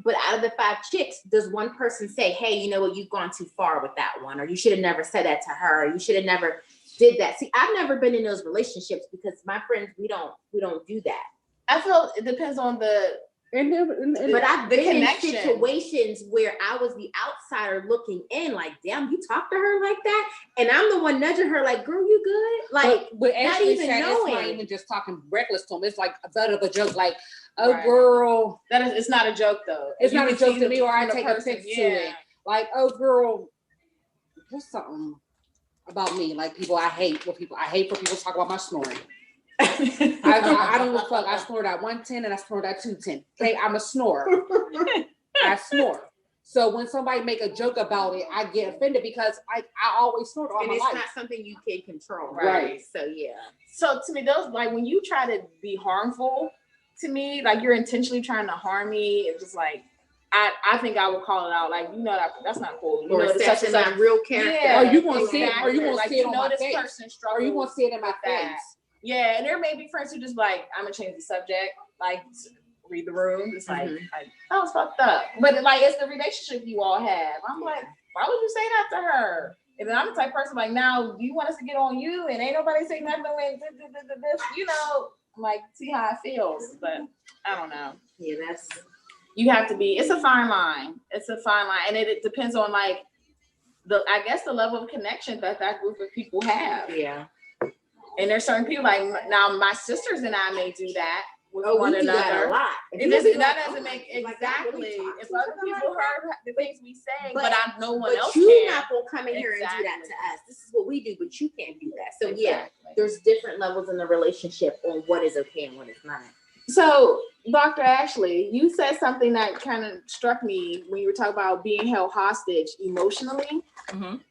but out of the 5 chicks, does one person say, hey, you know what, you've gone too far with that one, or you should have never said that to her, or you should have never did that? See, I've never been in those relationships because my friends, we don't do that. I feel it depends on the But I've the been in connection. situations where I was the outsider looking in, like, damn, you talk to her like that, and I'm the one nudging her, like, girl, you good? Like, but not actually even saying it's not knowing. even just talking reckless to them. It's like a butt of a joke. Like, oh Right. girl, that is, it's not a joke though. it's You not a can joke see to me, or I the take a person, pic to it. Like, oh girl, there's something about me. Like people, I hate for people to talk about my snoring. I don't give a fuck. I snored at 110 and I snored at 210. Okay, I'm a snorer. I snore. So when somebody make a joke about it, I get offended because I always snore all And my it's life. not something you can control, Right. So yeah. So to me, those, like when you try to be harmful to me, like you're intentionally trying to harm me, it's just like I think I would call it out. Like, you know, that's not cool. You Or know, it's such assessing and such. my real character. Yeah, Or you gonna see it, exactly. or you gonna Like, see it you on know my this face, person or struggles you gonna see it in my with that. face. Yeah, and there may be friends who just like, I'm gonna change the subject, like read the room. It's like, like that was fucked up. But like, it's the relationship you all have. I'm like, why would you say that to her? And then I'm the type of person like, now you want us to get on you, and ain't nobody say nothing when this, you know, like, see how it feels. But I don't know. Yeah, that's You have to be. It's a fine line. It's a fine line, and it depends on like I guess the level of connection that group of people have. yeah. And there's certain people like now my sisters and I may do that with Oh, one we do another. that a lot. It doesn't, that doesn't make exactly. If other people heard the things we say, but I no one else you can. not gonna come in here and do that Exactly. to us. This is what we do, but you can't do that. So yeah, Exactly. there's different levels in the relationship on what is okay and what is not. So, Dr. Ashley, you said something that kind of struck me when you were talking about being held hostage emotionally. Mhm.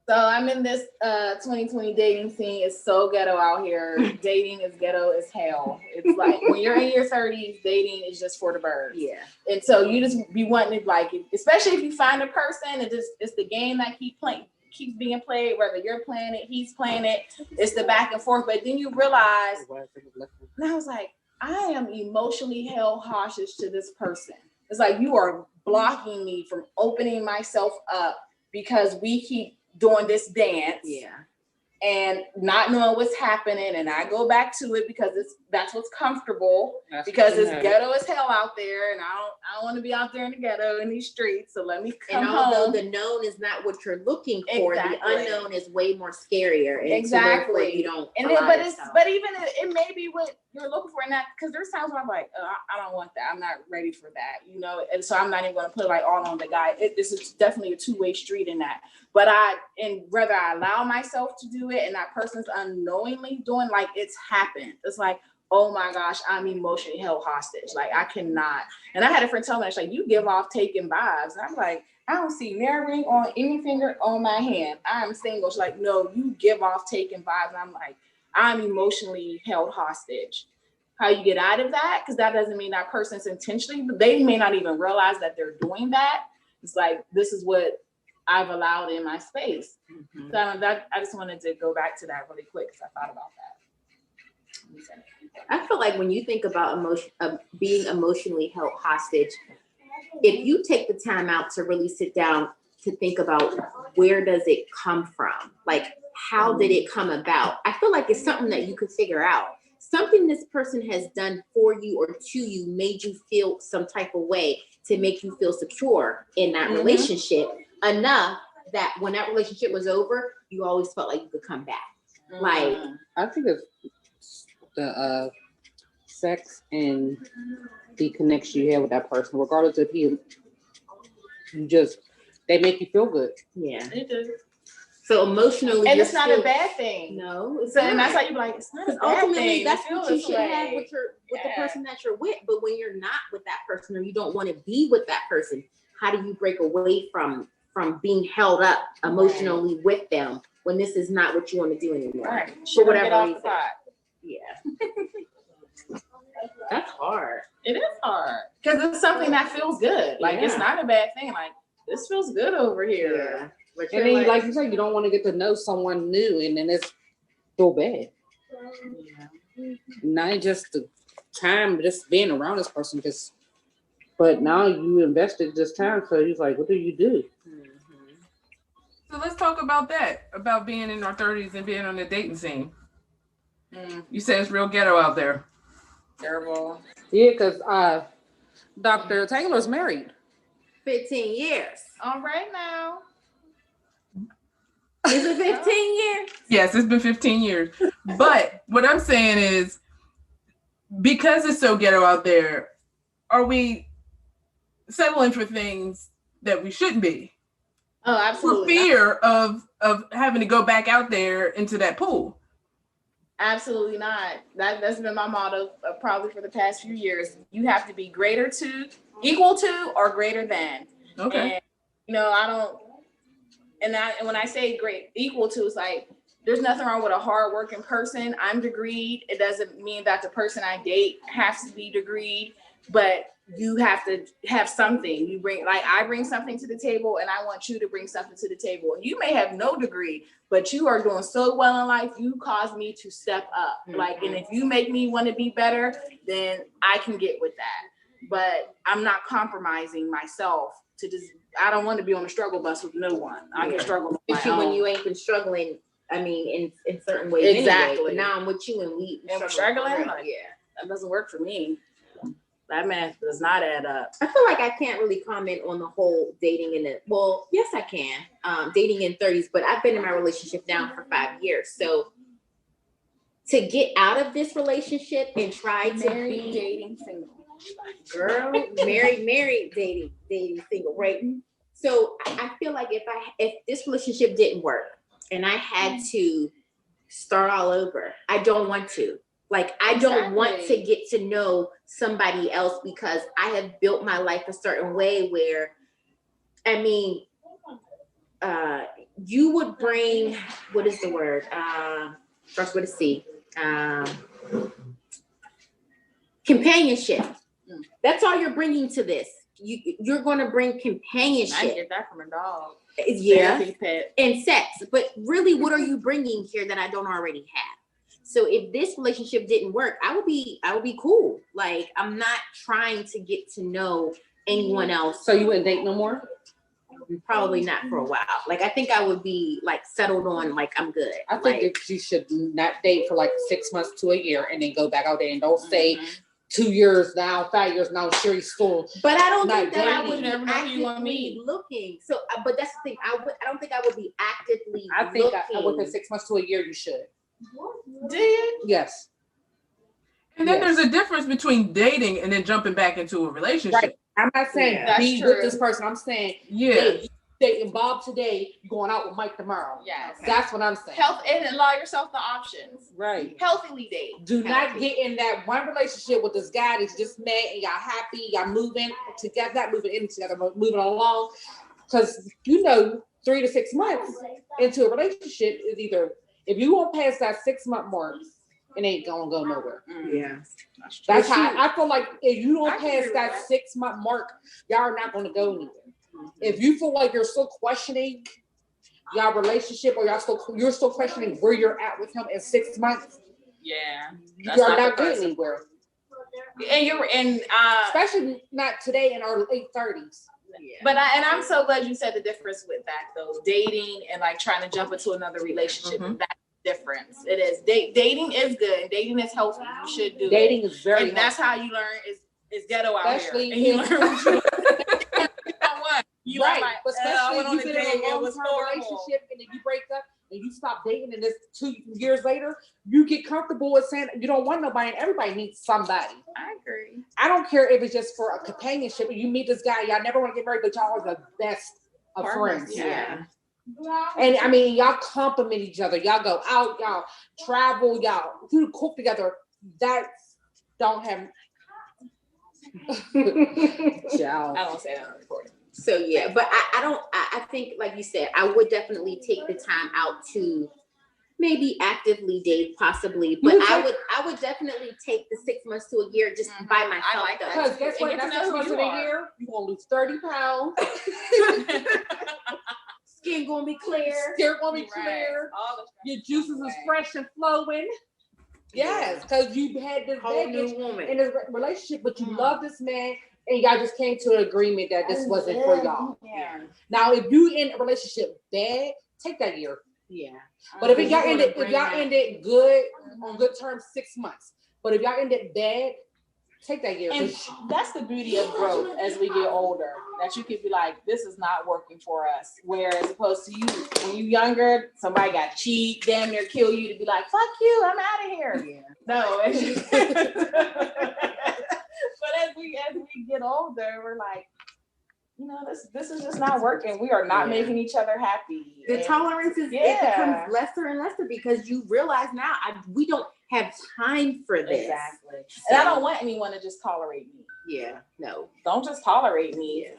So I'm in this 2020 dating scene. It's so ghetto out here. Dating is ghetto as hell. It's like when you're in your 30s, dating is just for the birds. Yeah. And so you just be wanting to, like, especially if you find a person and it's the game that keeps being played, whether you're playing it, he's playing it, it's the back and forth. But then you realize, and I was like, I am emotionally held hostage to this person. It's like you are blocking me from opening myself up because we keep doing this dance. Yeah. And not knowing what's happening, and I go back to it because that's what's comfortable. Because it's ghetto as hell out there, and I don't want to be out there in the ghetto in these streets. So let me come And although home. the known is not what you're looking for, Exactly. the unknown is way more scarier. And Exactly. so therefore you don't. And then, but even it may be what you're looking for, and that because there's times where I'm like, I don't want that. I'm not ready for that, you know. And so I'm not even going to put like all on the guy. This is definitely a two-way street in that. But whether I allow myself to do it and that person's unknowingly doing, like, it's happened. It's like, oh my gosh, I'm emotionally held hostage. Like, I cannot. And I had a friend tell me, she's like, you give off taking vibes. And I'm like, I don't see no ring on any finger on my hand. I'm single. She's like, no, you give off taking vibes. And I'm like, I'm emotionally held hostage. How you get out of that? Because that doesn't mean that person's intentionally, but they may not even realize that they're doing that. It's like, this is what I've allowed in my space. Mm-hmm. So I just wanted to go back to that really quick because I thought about that. I feel like when you think about being emotionally held hostage, if you take the time out to really sit down to think about where does it come from, like how did it come about? I feel like it's something that you could figure out. Something this person has done for you or to you made you feel some type of way to make you feel secure in that relationship enough that when that relationship was over, you always felt like you could come back. Like, I think it's the sex and the connection you have with that person, regardless if you just they make you feel good. yeah. It does. So emotionally, And you're it's not still- a bad thing. No, it's So, and that's not. how you be like, it's not a Because bad ultimately, thing. that's to what feel you this should have way. with the Yeah. person that you're with. But when you're not with that person, or you don't want to be with that person, how do you break away from being held up emotionally with them when this is not what you want to do anymore? Right. For Sugar, whatever get off the reason. pot. Yeah. That's hard. It is hard because it's something that feels good. Like it's Yeah. not a bad thing. Like this feels good over here. Yeah. But And you're then, like you said, you don't want to get to know someone new, and then it's so bad. Not just the time, just being around this person, but now you invested this time, so he's like, what do you do? So let's talk about that, about being in our 30s and being on the dating scene. You say it's real ghetto out there. Terrible. Yeah, because Dr. Taylor's married. 15 years. All right now. Is it 15 years? Yes, it's been 15 years. But what I'm saying is, because it's so ghetto out there, are we settling for things that we shouldn't be? Oh, For absolutely. fear of having to go back out there into that pool. Absolutely not. That's been my motto probably for the past few years. You have to be greater to, equal to, or greater than. Okay. And, you know, I don't. And when I say great equal to, it's like there's nothing wrong with a hardworking person. I'm degreed. It doesn't mean that the person I date has to be degreed, but you have to have something. You bring, like, I bring something to the table, and I want you to bring something to the table. And you may have no degree, but you are doing so well in life. You cause me to step up. Like, and if you make me want to be better, then I can get with that. But I'm not compromising myself to just. I don't want to be on the struggle bus with no one. I can struggle with my Especially when own. you ain't been struggling, I mean, in certain ways anyway. Exactly. But now I'm with you and we And struggling, for real. like- Yeah. That doesn't work for me. That math does not add up. I feel like I can't really comment on the whole dating in the, well, yes, I can. Dating in 30s, but I've been in my relationship now for 5 years. So to get out of this relationship and try to Married, be dating, single. girl, married, dating, single, right? So I feel like if this relationship didn't work and I had to start all over, I don't want to. Like, I don't want to Exactly. get to know somebody else because I have built my life a certain way where, I mean, you would bring, what is the word? Starts with a C. Companionship. That's all you're bringing to this. You're going to bring I companionship. get that from a dog. Yeah. Therapy pet. And sex. But really, what are you bringing here that I don't already have? So if this relationship didn't work, I would be cool. Like, I'm not trying to get to know anyone else. So you wouldn't date no more? Probably not for a while. Like, I think I would be like settled on, like, I'm good. I think Like, that you should not date for like 6 months to a year and then go back out there and don't stay Mhm. 2 years now, 5 years now, sure you're still. but I don't not think that I dating. would You be never know who you wanna actively meet. looking. So, but that's the thing. I don't think I would be actively I think looking. within 6 months to a year, you should. Do you? Yes. And then Yes. there's a difference between dating and then jumping back into a relationship. Right. I'm not saying Yeah. be That's with true. this person. I'm saying Yeah. hey, dating Bob today, you're going out with Mike tomorrow. Yes. That's what I'm saying. Health and allow yourself the options. Right. Healthily date. Do not Healthy. get in that one relationship with this guy that's just met and y'all happy, y'all moving together, not moving in together, but moving along. Because 3 to 6 months into a relationship is either, if you won't pass that 6 month mark, it ain't gonna go nowhere. Yeah. That's how I feel like if you I don't can agree pass with that that. 6 month mark, y'all are not gonna go anywhere. If you feel like you're still questioning y'all relationship or you're still questioning where you're at with him in 6 months, Yeah. You That's are not not the good person. anywhere. And you're and Especially not today in our late 30s. but I'm so glad you said the difference with that though. Dating and like trying to jump into another relationship. Mhm. That's the difference. It is dating is good. Dating is healthy. You should do Dating it. is very And that's how you learn is ghetto out Especially here. And you if- learn what you don't want. You right, like, but I especially went if on you've a been in date, a it was long-term horrible. relationship and then you break up and you stop dating and it's 2 years later, you get comfortable with saying you don't want nobody and everybody needs somebody. I agree. I don't care if it's just for a companionship and you meet this guy, y'all never want to get married, but y'all are the best of Partners, friends. yeah. And I mean, y'all compliment each other. Y'all go out, y'all travel, y'all do cook together. That don't have. Ciao. I don't say that on recording. So yeah, but I think like you said, I would definitely take the time out to maybe actively date possibly, but I would definitely take the 6 months to a year just by myself. I like that. though. Because guess what? And get to That's know 6 months who of you the are. year. You're gonna lose 30 pounds. Skin gonna be clear. Skin gonna be Right. clear. All the Your juices is Right. fresh and flowing. Yes, because you had this Whole baggage new woman. in this relationship, but you love this man, and y'all just came to an agreement that this wasn't for y'all. Yeah. Now, if you in a relationship bad, take that year. Yeah. But if You y'all wanna ended, if bring y'all that- ended good on good terms, 6 months. But if y'all ended bad, take that year. And 'cause that's the beauty of growth as we get older, that you could be like, this is not working for us. Whereas opposed to you, when you younger, somebody got cheat, damn near kill you to be like, fuck you, I'm out of here. Yeah. No. But as we get older, we're like, you know, this is just not working. We are not Yeah. making each other happy. The And- tolerance is it Yeah. becomes lesser and lesser because you realize now we don't have time for this. Exactly. And I don't want anyone to just tolerate me. Yeah, no. Don't just tolerate me. Yeah.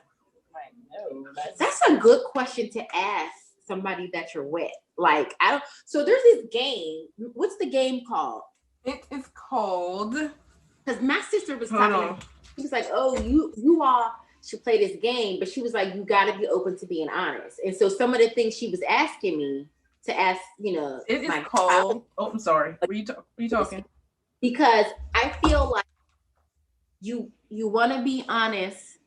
Like, no, That's a good question to ask somebody that you're with. Like, I don't. So there's this game. What's the game called? It is called. Because my sister was Hold talking. on. She was like, "Oh, you all should play this game," but she was like, "You got to be open to being honest." And so some of the things she was asking me to ask, you know, It is my called. Oh, I'm sorry. Were you talking? because I feel like you want to be honest.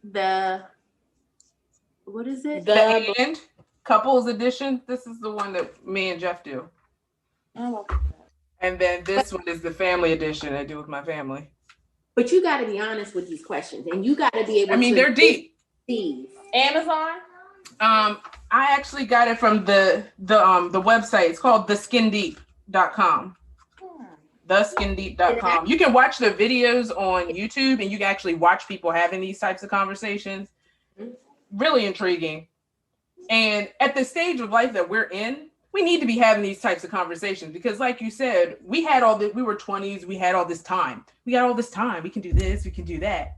What is it? The end couples edition. This is the one that me and Jeff do, and then this one is the family edition I do with my family. But you got to be honest with these questions, and you got to be able. I mean, to they're deep. These. Amazon. I actually got it from the website. It's called theskindeep.com. Theskindeep.com. You can watch the videos on YouTube and you can actually watch people having these types of conversations. Really intriguing. And at the stage of life that we're in, we need to be having these types of conversations because like you said, we were 20s, we had all this time. We got all this time. We can do this, we can do that.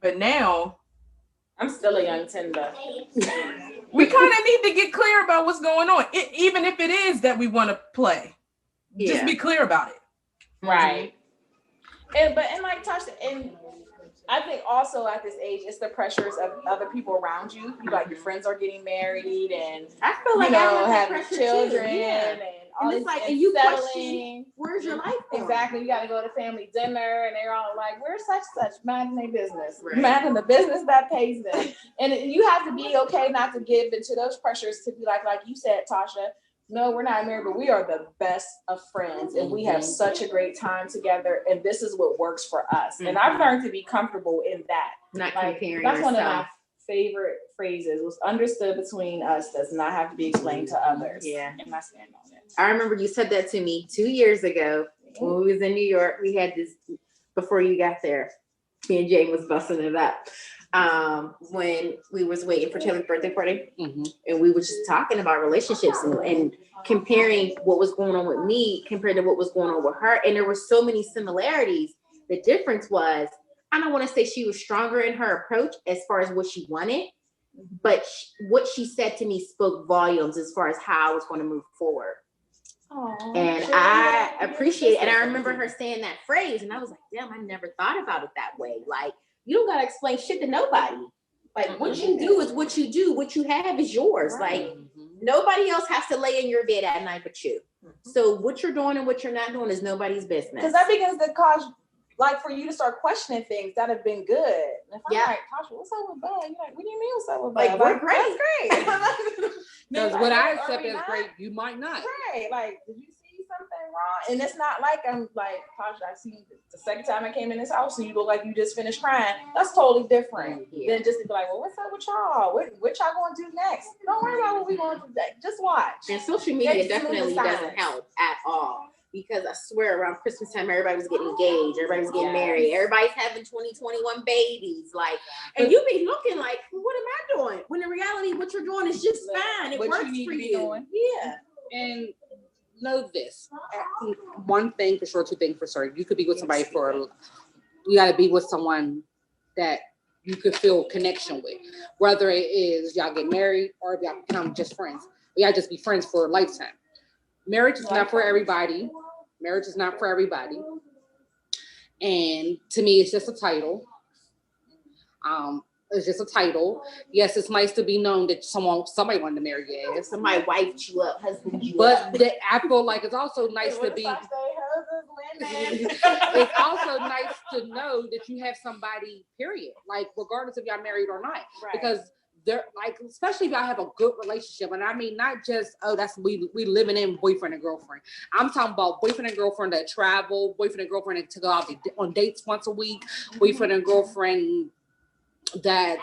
But now I'm still a young Tinder. we kind of need to get clear about what's going on. Even if it is that we want to play. Just be clear about it. Right. And like Tasha, and I think also at this age, it's the pressures of other people around you. Like your friends are getting married and I feel like you I know have that having pressure children too. Yeah. and all And it's this like, and and you settling. question, where's your life going? Exactly. You got to go to family dinner, and they're all like, "We're such minding their business, Right. minding the business that pays them." And you have to be okay not to give into those pressures to be like you said, Tasha. No, we're not married, but we are the best of friends, and we have such a great time together. And this is what works for us. And I've learned to be comfortable in that. Not Like, comparing that's yourself. one of my favorite phrases. What's understood between us does not have to be explained to others. Yeah. And I stand on it. I remember you said that to me 2 years ago when we was in New York. We had this before you got there. Me and Jane was busting it up when we was waiting for Taylor's birthday party, and we were just talking about relationships and comparing what was going on with me compared to what was going on with her. And there were so many similarities. The difference was, I don't want to say she was stronger in her approach as far as what she wanted, but what she said to me spoke volumes as far as how I was going to move forward. And I appreciate it. And I remember her saying that phrase, and I was like, damn, I never thought about it that way. Like, you don't got to explain shit to nobody. Like, what you do is what you do. What you have is yours. Like, nobody else has to lay in your bed at night but you. So what you're doing and what you're not doing is nobody's business. Because that begins to cause, like, for you to start questioning things that have been good. And if I'm Yeah. like, Tasha, what's up with Bud? You're like, what do you mean what's up with Bud? Like, we're great. That's great. Because Like, what I are accept we as not? great, you might not. Right. Like, did you see something wrong? And it's not like I'm like, Tasha, I see the second time I came in this house, so you look like you just finished crying. That's totally different Yeah. than just to be like, well, what's up with y'all? What y'all going to do next? Don't worry about what we going to do next. Just watch. And social media Makes definitely sense. doesn't help at all. Because I swear around Christmas time, everybody was getting engaged, everybody was getting married, everybody's having 2021 babies. Like, and you be looking like, well, what am I doing? When in reality, what you're doing is just fine. It What you works need for to be you. doing. Yeah. And know this, one thing for sure, two things for sure. You could be with somebody you gotta be with someone that you could feel connection with. Whether it is y'all get married or if y'all become just friends. Y'all just be friends for a lifetime. Marriage is not for everybody. Marriage is not for everybody. And to me, it's just a title. It's just a title. Yes, it's nice to be known that somebody wanted to marry your ass. Somebody wiped you up, husband you up. But I feel like it's also nice to be. It's also nice to know that you have somebody, period. Like, regardless if y'all married or not. Right. Because they're like, especially if y'all have a good relationship. And I mean, not just, oh, that's we living in boyfriend and girlfriend. I'm talking about boyfriend and girlfriend that travel, boyfriend and girlfriend that to go out on dates once a week, boyfriend and girlfriend that,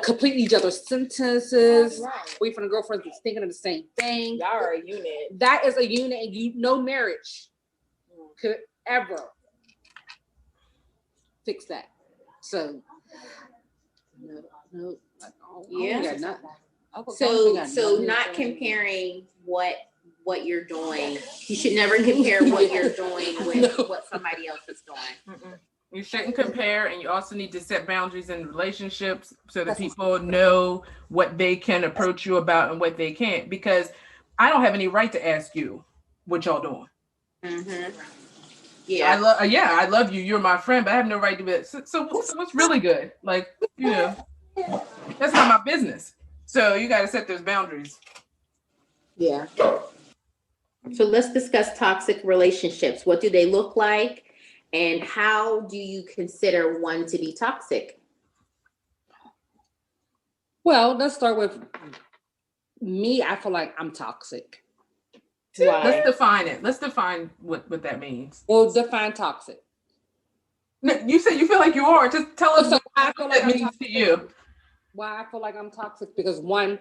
complete each other's sentences, boyfriend and girlfriend that's thinking of the same thing. Y'all are a unit. That is a unit, and no marriage could ever fix that. So, no. Yeah. So So not comparing what you're doing. You should never compare what you're doing with what somebody else is doing. You shouldn't compare, and you also need to set boundaries in relationships so that people know what they can approach you about and what they can't. Because I don't have any right to ask you what y'all doing. Mm-hmm. Yeah, I love you. You're my friend, but I have no right to be. So what's really good? Like, that's not my business. So you got to set those boundaries. Yeah. So let's discuss toxic relationships. What do they look like? And how do you consider one to be toxic? Well, let's start with me. I feel like I'm toxic. Why? Let's define it. Let's define what that means. Well, define toxic. No, you said you feel like you are. Just tell us So I what feel that like I'm means toxic. to you. Why I feel like I'm toxic? Because one,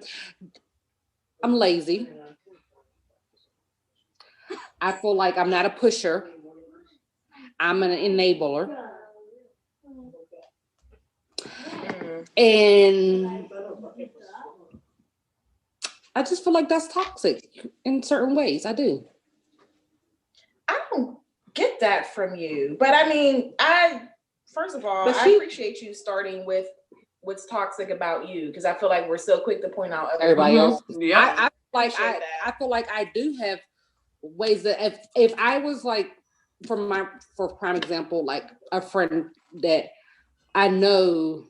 I'm lazy. I feel like I'm not a pusher. I'm an enabler. And I just feel like that's toxic in certain ways. I do. I don't get that from you. But I mean, first of all, But I she- appreciate you starting with what's toxic about you, because I feel like we're so quick to point out Everybody else. Yeah. I Appreciate that. I feel like I do have ways that if I was like, for prime example, like a friend that I know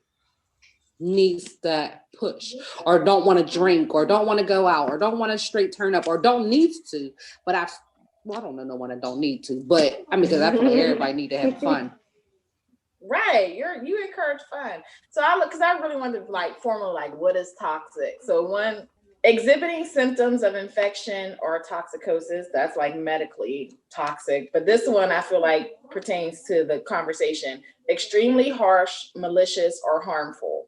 needs that push, or don't want to drink, or don't want to go out, or don't want to straight turn up, or don't need to, but I don't know no one that don't need to, but I mean, because I feel like everybody need to have fun. Right, you encourage fun. So because I really wanted to like formally like what is toxic. So one, exhibiting symptoms of infection or toxicosis, that's like medically toxic. But this one I feel like pertains to the conversation: extremely harsh, malicious, or harmful.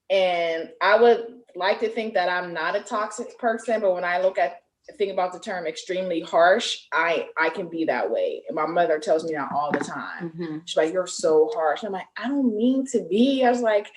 And I would like to think that I'm not a toxic person, but when I think about the term extremely harsh, I can be that way. And my mother tells me that all the time. Mm-hmm. She's like, "You're so harsh." I'm like, "I don't mean to be." I was like,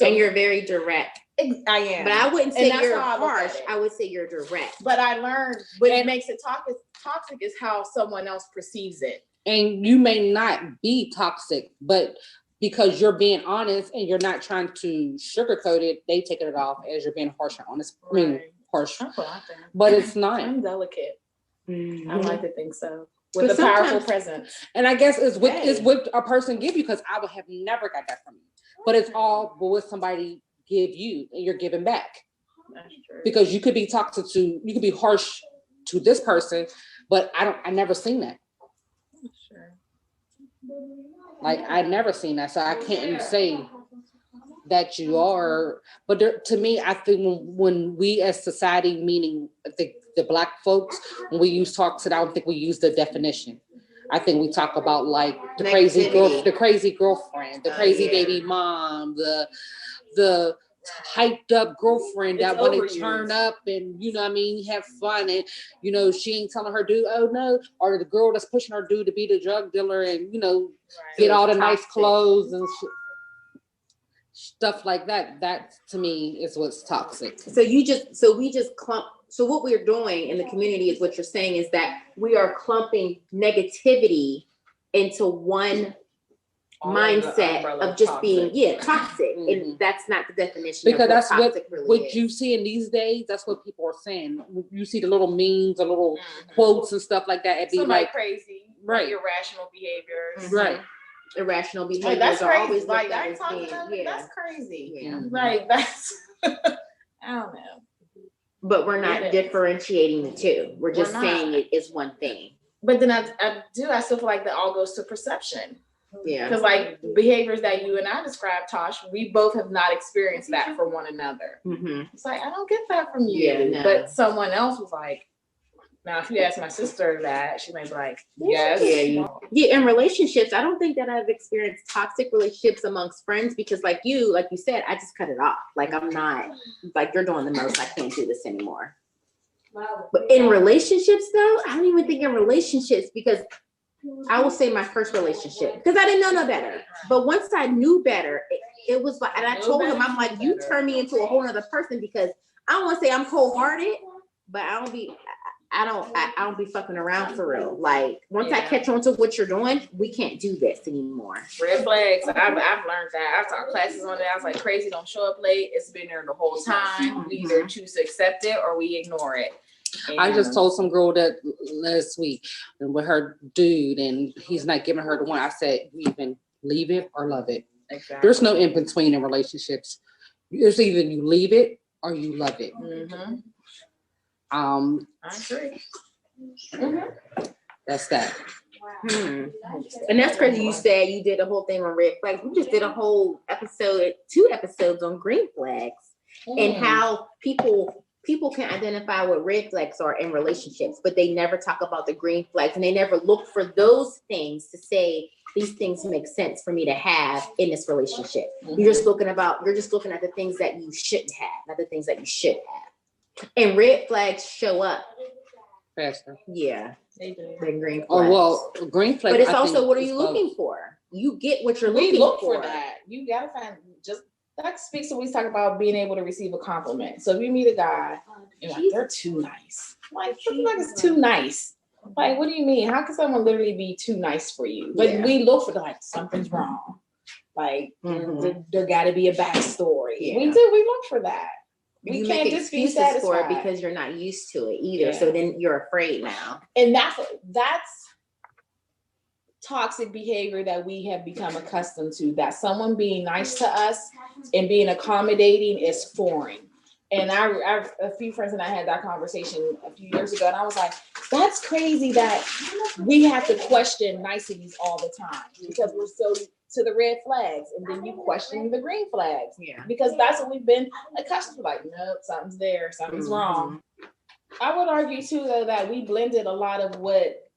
And you're very direct. I am. But I wouldn't And say that's you're how I look at harsh. it. I would say you're direct. But I learned what makes it toxic is how someone else perceives it. And you may not be toxic, but because you're being honest and you're not trying to sugarcoat it, they take it off as you're being harsh and honest. I mean, Right. harsh, That's what I think. but it's not. I'm delicate. Mm-hmm. I like to think so. With But a powerful sometimes- presence. And I guess it's what Hey. is what a person give you, because I would have never got that from you. But it's all what somebody give you and you're giving back. That's true. Because you could be harsh to this person, but I never seen that. Sure. Like I never seen that, so I can't say that you are. But to me, I think when we as society, meaning the Black folks, when we use toxic, I don't think we use the definition. I think we talk about like the crazy girlfriend, the crazy baby mom, the hyped up girlfriend that want to turn up and have fun, and she ain't telling her dude, oh no, or the girl that's pushing her dude to be the drug dealer and get all the nice clothes and stuff like that. That to me is what's toxic. So we just clump. So what we're doing in the community is what you're saying is that we are clumping negativity into one mindset of just toxic. Being toxic, and that's not the definition. Because that's really what you see in these days. That's what people are saying. You see the little memes, the little quotes and stuff like that. It'd be Somebody like crazy, right, irrational behaviors, right. Irrational behaviors. That's are crazy. always Like looked at I as talked being, about, that's crazy. Yeah. Like that's I don't know. But we're not differentiating the two. We're just saying it is one thing. But then I still feel like that all goes to perception. Yeah. Because like behaviors that you and I described, Tosh, we both have not experienced that for one another. Mm-hmm. It's like, I don't get that from you. Yeah, no. But someone else was like, now if you ask my sister that, she might be like, yes. Yeah, in relationships, I don't think that I've experienced toxic relationships amongst friends because like you said, I just cut it off. Like I'm not, like you're doing the most, I can't do this anymore. But in relationships though, I don't even think in relationships because I will say my first relationship because I didn't know no better. But once I knew better, it was like, and I told him, I'm like, you turn me into a whole other person because I don't want to say I'm cold-hearted, but I don't be fucking around for real. Like once I catch on to what you're doing, we can't do this anymore. Red flags. I've learned that. I've taught classes on that. I was like, crazy, don't show up late. It's been there the whole time. We either choose to accept it or we ignore it. And I just told some girl that last week and with her dude and he's not giving her the one. I said, you even leave it or love it. exactly. There's no in between in relationships. There's either you leave it or you love it. Mm-hmm. I agree. That's that. And that's crazy. You said you did a whole thing on red flags. We just did a whole episode, 2 episodes on green flags and how people can identify what red flags are in relationships, but they never talk about the green flags and they never look for those things to say these things make sense for me to have in this relationship. You're just looking at the things that you shouldn't have, not the things that you should have. And red flags show up faster. Yeah. They do. Than green flags. Oh well, green flags. But it's also what are you looking for? You get what you're looking look for. That. You gotta find just that speaks to what we talk about being able to receive a compliment. So if you meet a guy, you're like, they're too nice. Like, something like it's too nice. Like, what do you mean? How can someone literally be too nice for you? But we look for like something's wrong. Like there gotta be a backstory. Yeah. We look for that. You can't just be satisfied for it because you're not used to it either. Yeah. So then you're afraid now. And that's toxic behavior that we have become accustomed to, that someone being nice to us and being accommodating is foreign. And I a few friends and I had that conversation a few years ago, and I was like, that's crazy that we have to question niceties all the time because we're so to the red flags, and then you question the green flags. Yeah. Because that's what we've been accustomed to. Like, nope, something's there, something's wrong. I would argue too, though, that we blended a lot of what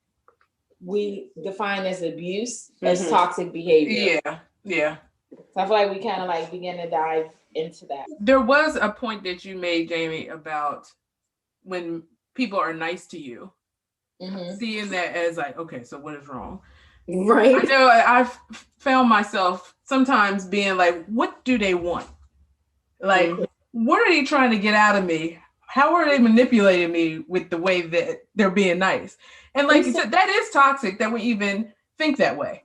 we define as abuse as toxic behavior. Yeah. So I feel like we kind of like begin to dive into that. There was a point that you made, Jamie, about when people are nice to you, seeing that as like, okay, so what is wrong? Right. I know I've found myself sometimes being like, what do they want? Like, what are they trying to get out of me? How are they manipulating me with the way that they're being nice? And like you said, that is toxic that we even think that way.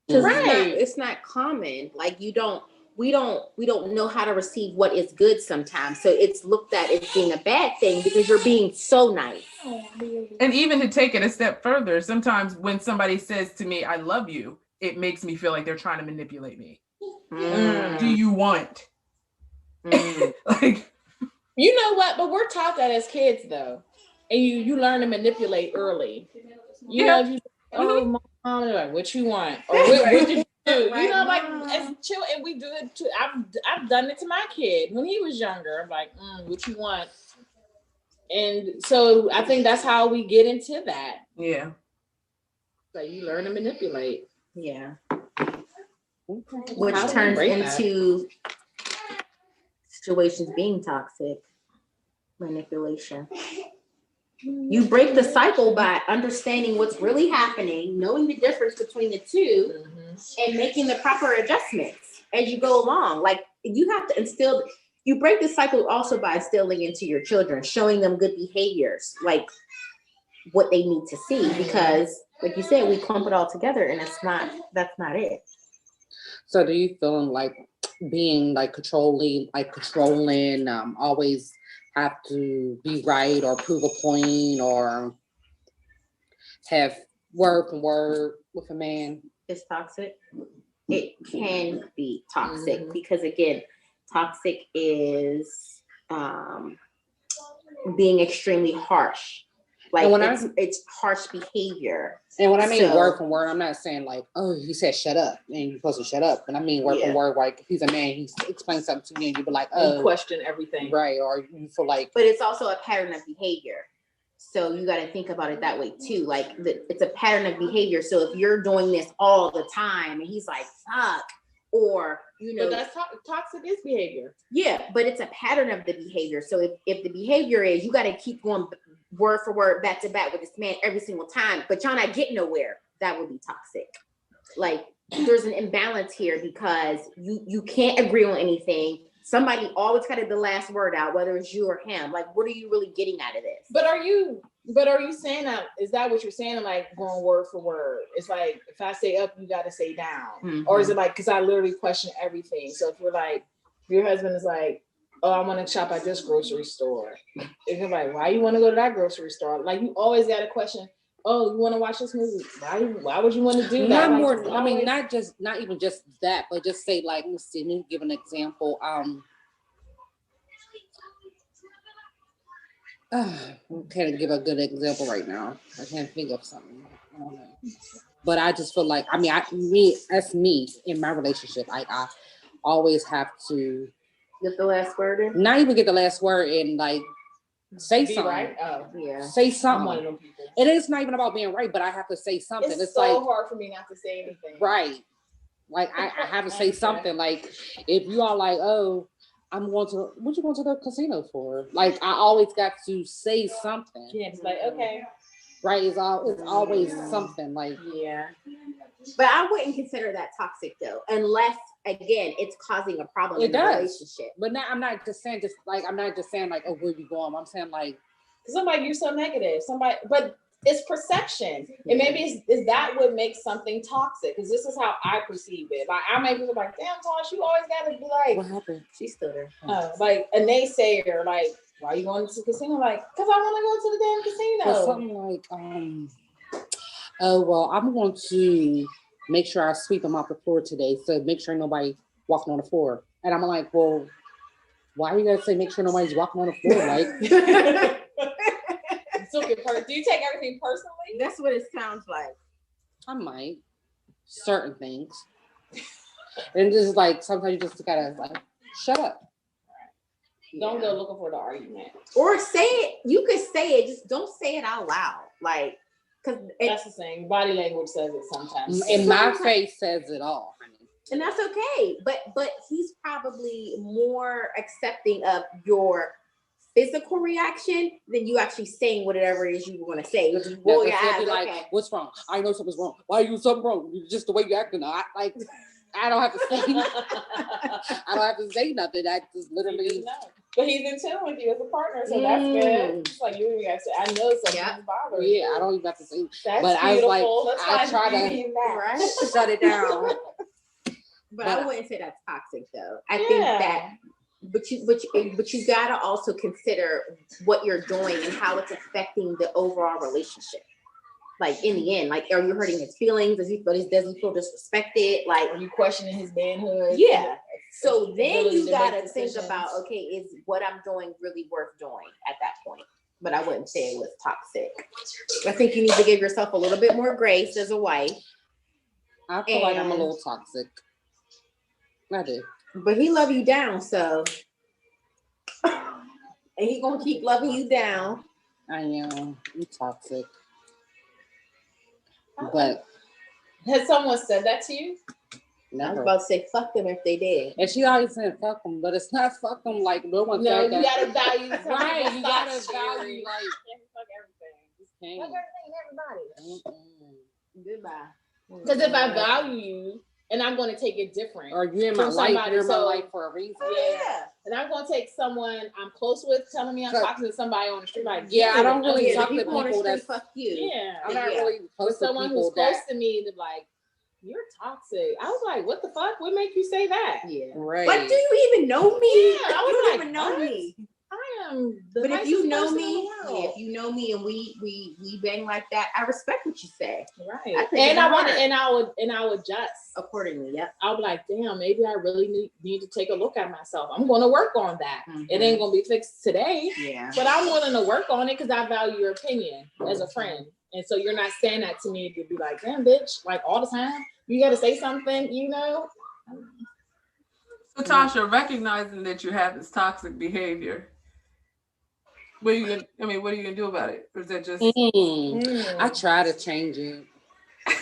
Right. It's not common. Like we don't know how to receive what is good sometimes. So it's looked at as being a bad thing because you're being so nice. And even to take it a step further, sometimes when somebody says to me, I love you, it makes me feel like they're trying to manipulate me. Do you want? Like, You know what? But we're taught that as kids, though, and you learn to manipulate early. You know, if you mom, you're like, what you want, or what did you do? Right, You know, like Mom. as children, and we do it too. I've done it to my kid when he was younger. I'm like, what you want, and so I think that's how we get into that. Yeah. So you learn to manipulate. Yeah. Okay. Which How do you turns break that? into situations being toxic. Manipulation. You break the cycle by understanding what's really happening, knowing the difference between the two, and making the proper adjustments as you go along. Like you have to instill, you break the cycle also by instilling into your children, showing them good behaviors, like what they need to see. Because, like you said, we clump it all together, and that's not it. So do you feel like being like controlling, always have to be right or prove a point or have word for word with a man? It's toxic. It can be toxic because again, toxic is being extremely harsh. Like And when it's harsh behavior. And when I mean So- word for word, I'm not saying like, oh, he said shut up and you're supposed to shut up. But I mean word for word, like if he's a man, he explains something to me and you be like, And oh, question everything. right, or you feel like, But it's also a pattern of behavior. So you got to think about it that way too. Like it's a pattern of behavior. So if you're doing this all the time and he's like, fuck, or, you know, But that's toxic is behavior. yeah, but it's a pattern of the behavior. So if the behavior is you got to keep going word for word, back to back with this man every single time, but y'all not getting nowhere, that would be toxic. Like there's an imbalance here because you can't agree on anything. Somebody always got the last word out, whether it's you or him. Like, what are you really getting out of this? But are you saying that? Is that what you're saying? Like going word for word? It's like if I say up, you got to say down, or is it like because I literally question everything? So if you're like, your husband is like, oh, I want to shop at this grocery store, and you're like, why you want to go to that grocery store? Like you always got a question. Oh, you want to watch this movie? Why would you want to do that? not Like, more, I mean, not even just that, but just say like, let me give an example. I can't give a good example right now. I can't think of something. I don't know. But I just feel like, that's me in my relationship. I always have to Get the last word in? not even get the last word and like say be something. right? Oh, Yeah. Say I'm one something. of them people. It is not even about being right, but I have to say something. It's It's so like, hard for me not to say anything. right. Like I have to say something. Like if you are like, oh, what you going to the casino for? Like I always got to say something. Yeah, it's like okay. Right? It's always something. Like Yeah. But I wouldn't consider that toxic though, unless again it's causing a problem in the relationship. But now I'm not just saying like, oh, where you going? I'm saying like, Somebody, you're so negative. But it's perception. And maybe is that what makes something toxic? Because this is how I perceive it. Like I may be like, damn, Tosh, you always gotta be like, what happened? She's still there. like a naysayer, like, why are you going to the casino? Like, because I want to go to the damn casino. But something like, oh well, I'm going to make sure I sweep them off the floor today. So make sure nobody walking on the floor. And I'm like, well, why you gotta say make sure nobody's walking on the floor? Like Do you take everything personally? That's what it sounds like. I might certain things. And just like sometimes you just gotta like shut up. Don't go looking for the argument. Or say it. You could say it, just don't say it out loud. Like, because That's the thing. Body language says it sometimes. And my face says it all, honey. and that's okay. But he's probably more accepting of your physical reaction than you actually saying whatever it is you want to say. You just roll your eyes. Like, Okay. what's wrong? I know something's wrong. Why are you something wrong? Just the way you acting. I don't have to say. I don't have to say nothing. I just literally. But he's in tune with you as a partner, so that's good. It's like you guys say, I know something's bothering you. Yeah, I don't even have to say. That's but I was like, beautiful. That's I why try to you that. Right? Shut it down. But I wouldn't say that's toxic though. I think that but you gotta also consider what you're doing and how it's affecting the overall relationship. Like in the end, like, are you hurting his feelings? Does he feel disrespected? Like, Are you questioning his manhood? yeah. So then Ability you to make gotta think decisions. about, okay, is what I'm doing really worth doing at that point? But I wouldn't say it was toxic. I think you need to give yourself a little bit more grace as a wife. I feel like I'm a And- little toxic. I do. But he love you down, so and he gonna keep loving you down. I am. I'm toxic. But Has someone said that to you? I was never. about to say fuck them if they did. And she always said fuck them, but it's not fuck them like no one No, said you that. gotta value. some Right, people's you gotta thoughts, value Sherry. like Fuck everything. can't. Fuck everything and everybody. Mm-mm. Goodbye. Because if I value you, and I'm going to take it different. Or you're in my From life, somebody, you're in my so- life for a reason. Yeah. And I'm going to take someone I'm close with telling me I'm So- talking to somebody on the street. Like, Yeah, I don't really Yeah, the talk to people on the people street, that's fuck you. Yeah. I'm not Yeah. really With close to someone people who's close that to me, they're like, you're toxic. I was like, what the fuck? What make you say that? Yeah. right. But do you even know me? Yeah, I was you don't like, even know what? me. I am the But if you nicest know person me, in the world. if you know me and we bang like that, I respect what you say I Right. take it And to I want heart. and I would adjust. accordingly. Yep. I'll be like, damn, maybe I really need to take a look at myself. I'm going to work on that. It ain't going to be fixed today, Yeah. but I'm willing to work on it because I value your opinion as a friend. And so you're not saying that to me to be like, damn, bitch, like all the time. You got to say something, you know? So Tasha, recognizing that you have this toxic behavior, what are you gonna do about it? Or is that just I try to change it. I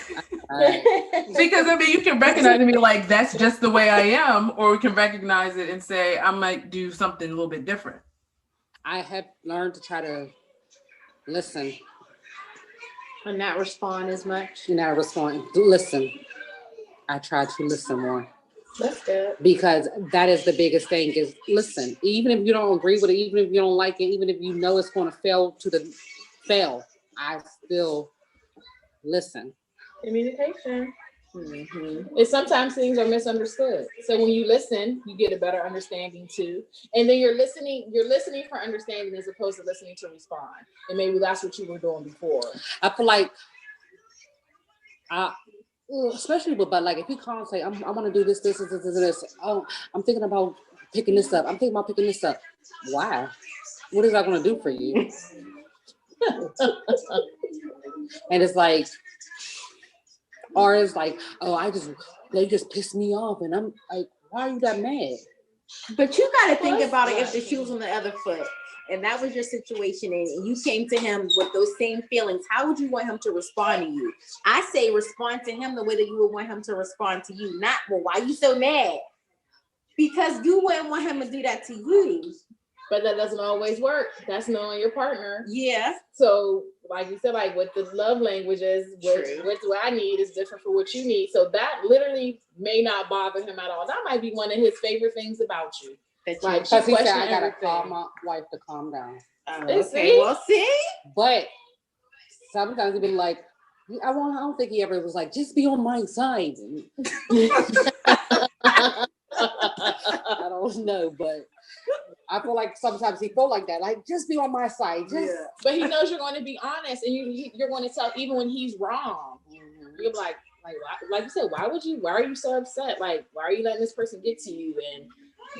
try. because you can recognize me like that's just the way I am, or we can recognize it and say I might do something a little bit different. I have learned to try to listen And not respond as much. and not respond. Listen. I try to listen more. That's good. Because that is the biggest thing is listen, even if you don't agree with it, even if you don't like it, even if you know it's going to fail, I still listen. Communication. Mm-hmm. And sometimes things are misunderstood. So when you listen, you get a better understanding too. And then you're listening for understanding as opposed to listening to respond. And maybe that's what you were doing before. I feel like especially with, but like if you call and say, I want to do this. Oh, I'm thinking about picking this up. Why? What is that going to do for you? And it's like, or it's like, oh, they just pissed me off. And I'm like, why are you that mad? But you got to think about it if the shoe was on the other foot. And that was your situation, and you came to him with those same feelings, how would you want him to respond to you? I say respond to him the way that you would want him to respond to you. Not, well, why are you so mad? Because you wouldn't want him to do that to you. But that doesn't always work. That's knowing your partner. Yeah. So like you said, like what the love languages, what I need is different for what you need. So that literally may not bother him at all. That might be one of his favorite things about you. Like, Because he said, question I got to everything. call my wife to calm down. Okay, See? well, see? But sometimes he'd be like, I don't think he ever was like, just be on my side. I don't know, but I feel like sometimes he felt like that, like just be on my side. Just But he knows you're going to be honest, and you're going to tell even when he's wrong. You're like you said, why are you so upset? Like, why are you letting this person get to you? And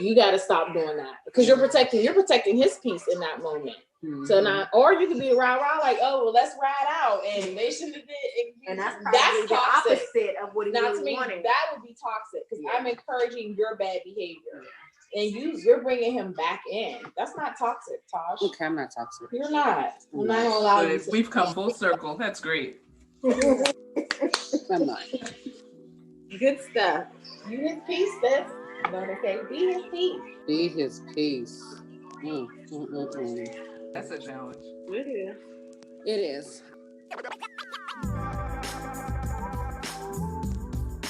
you got to stop doing that because you're protecting his peace in that moment. So now, or you could be rah like, oh, well, let's ride out, and they shouldn't have did. And that's probably the toxic. opposite of what he Now, to really me, wanted. that would be toxic because Yeah. I'm encouraging your bad behavior, and you're bringing him back in. That's not toxic, Tosh. Okay, I'm not toxic. You're not. I'm not gonna allow you But to. we've come full circle. That's great. I'm not. Good stuff. You his peace, sis. I'm gonna say be his peace. Be his peace. Mm. That's a challenge. It It is.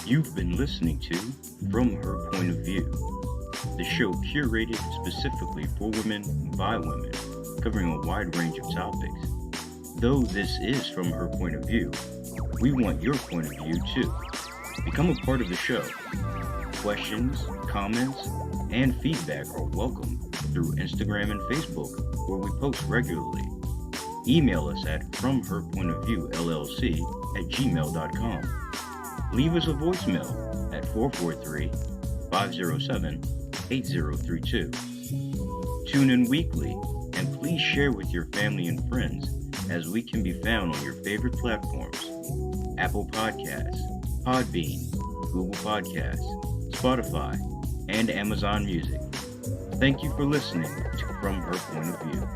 You've been listening to From Her Point of View, the show curated specifically for women by women, covering a wide range of topics. Though this is From Her Point of View, we want your point of view too. Become a part of the show. Questions, comments, and feedback are welcome through Instagram and Facebook, where we post regularly. Email us at fromherpointofviewllc@gmail.com. Leave us a voicemail at 443-507-8032. Tune in weekly and please share with your family and friends as we can be found on your favorite platforms: Apple Podcasts, Podbean, Google Podcasts, Spotify, and Amazon Music. Thank you for listening to From Her Point of View.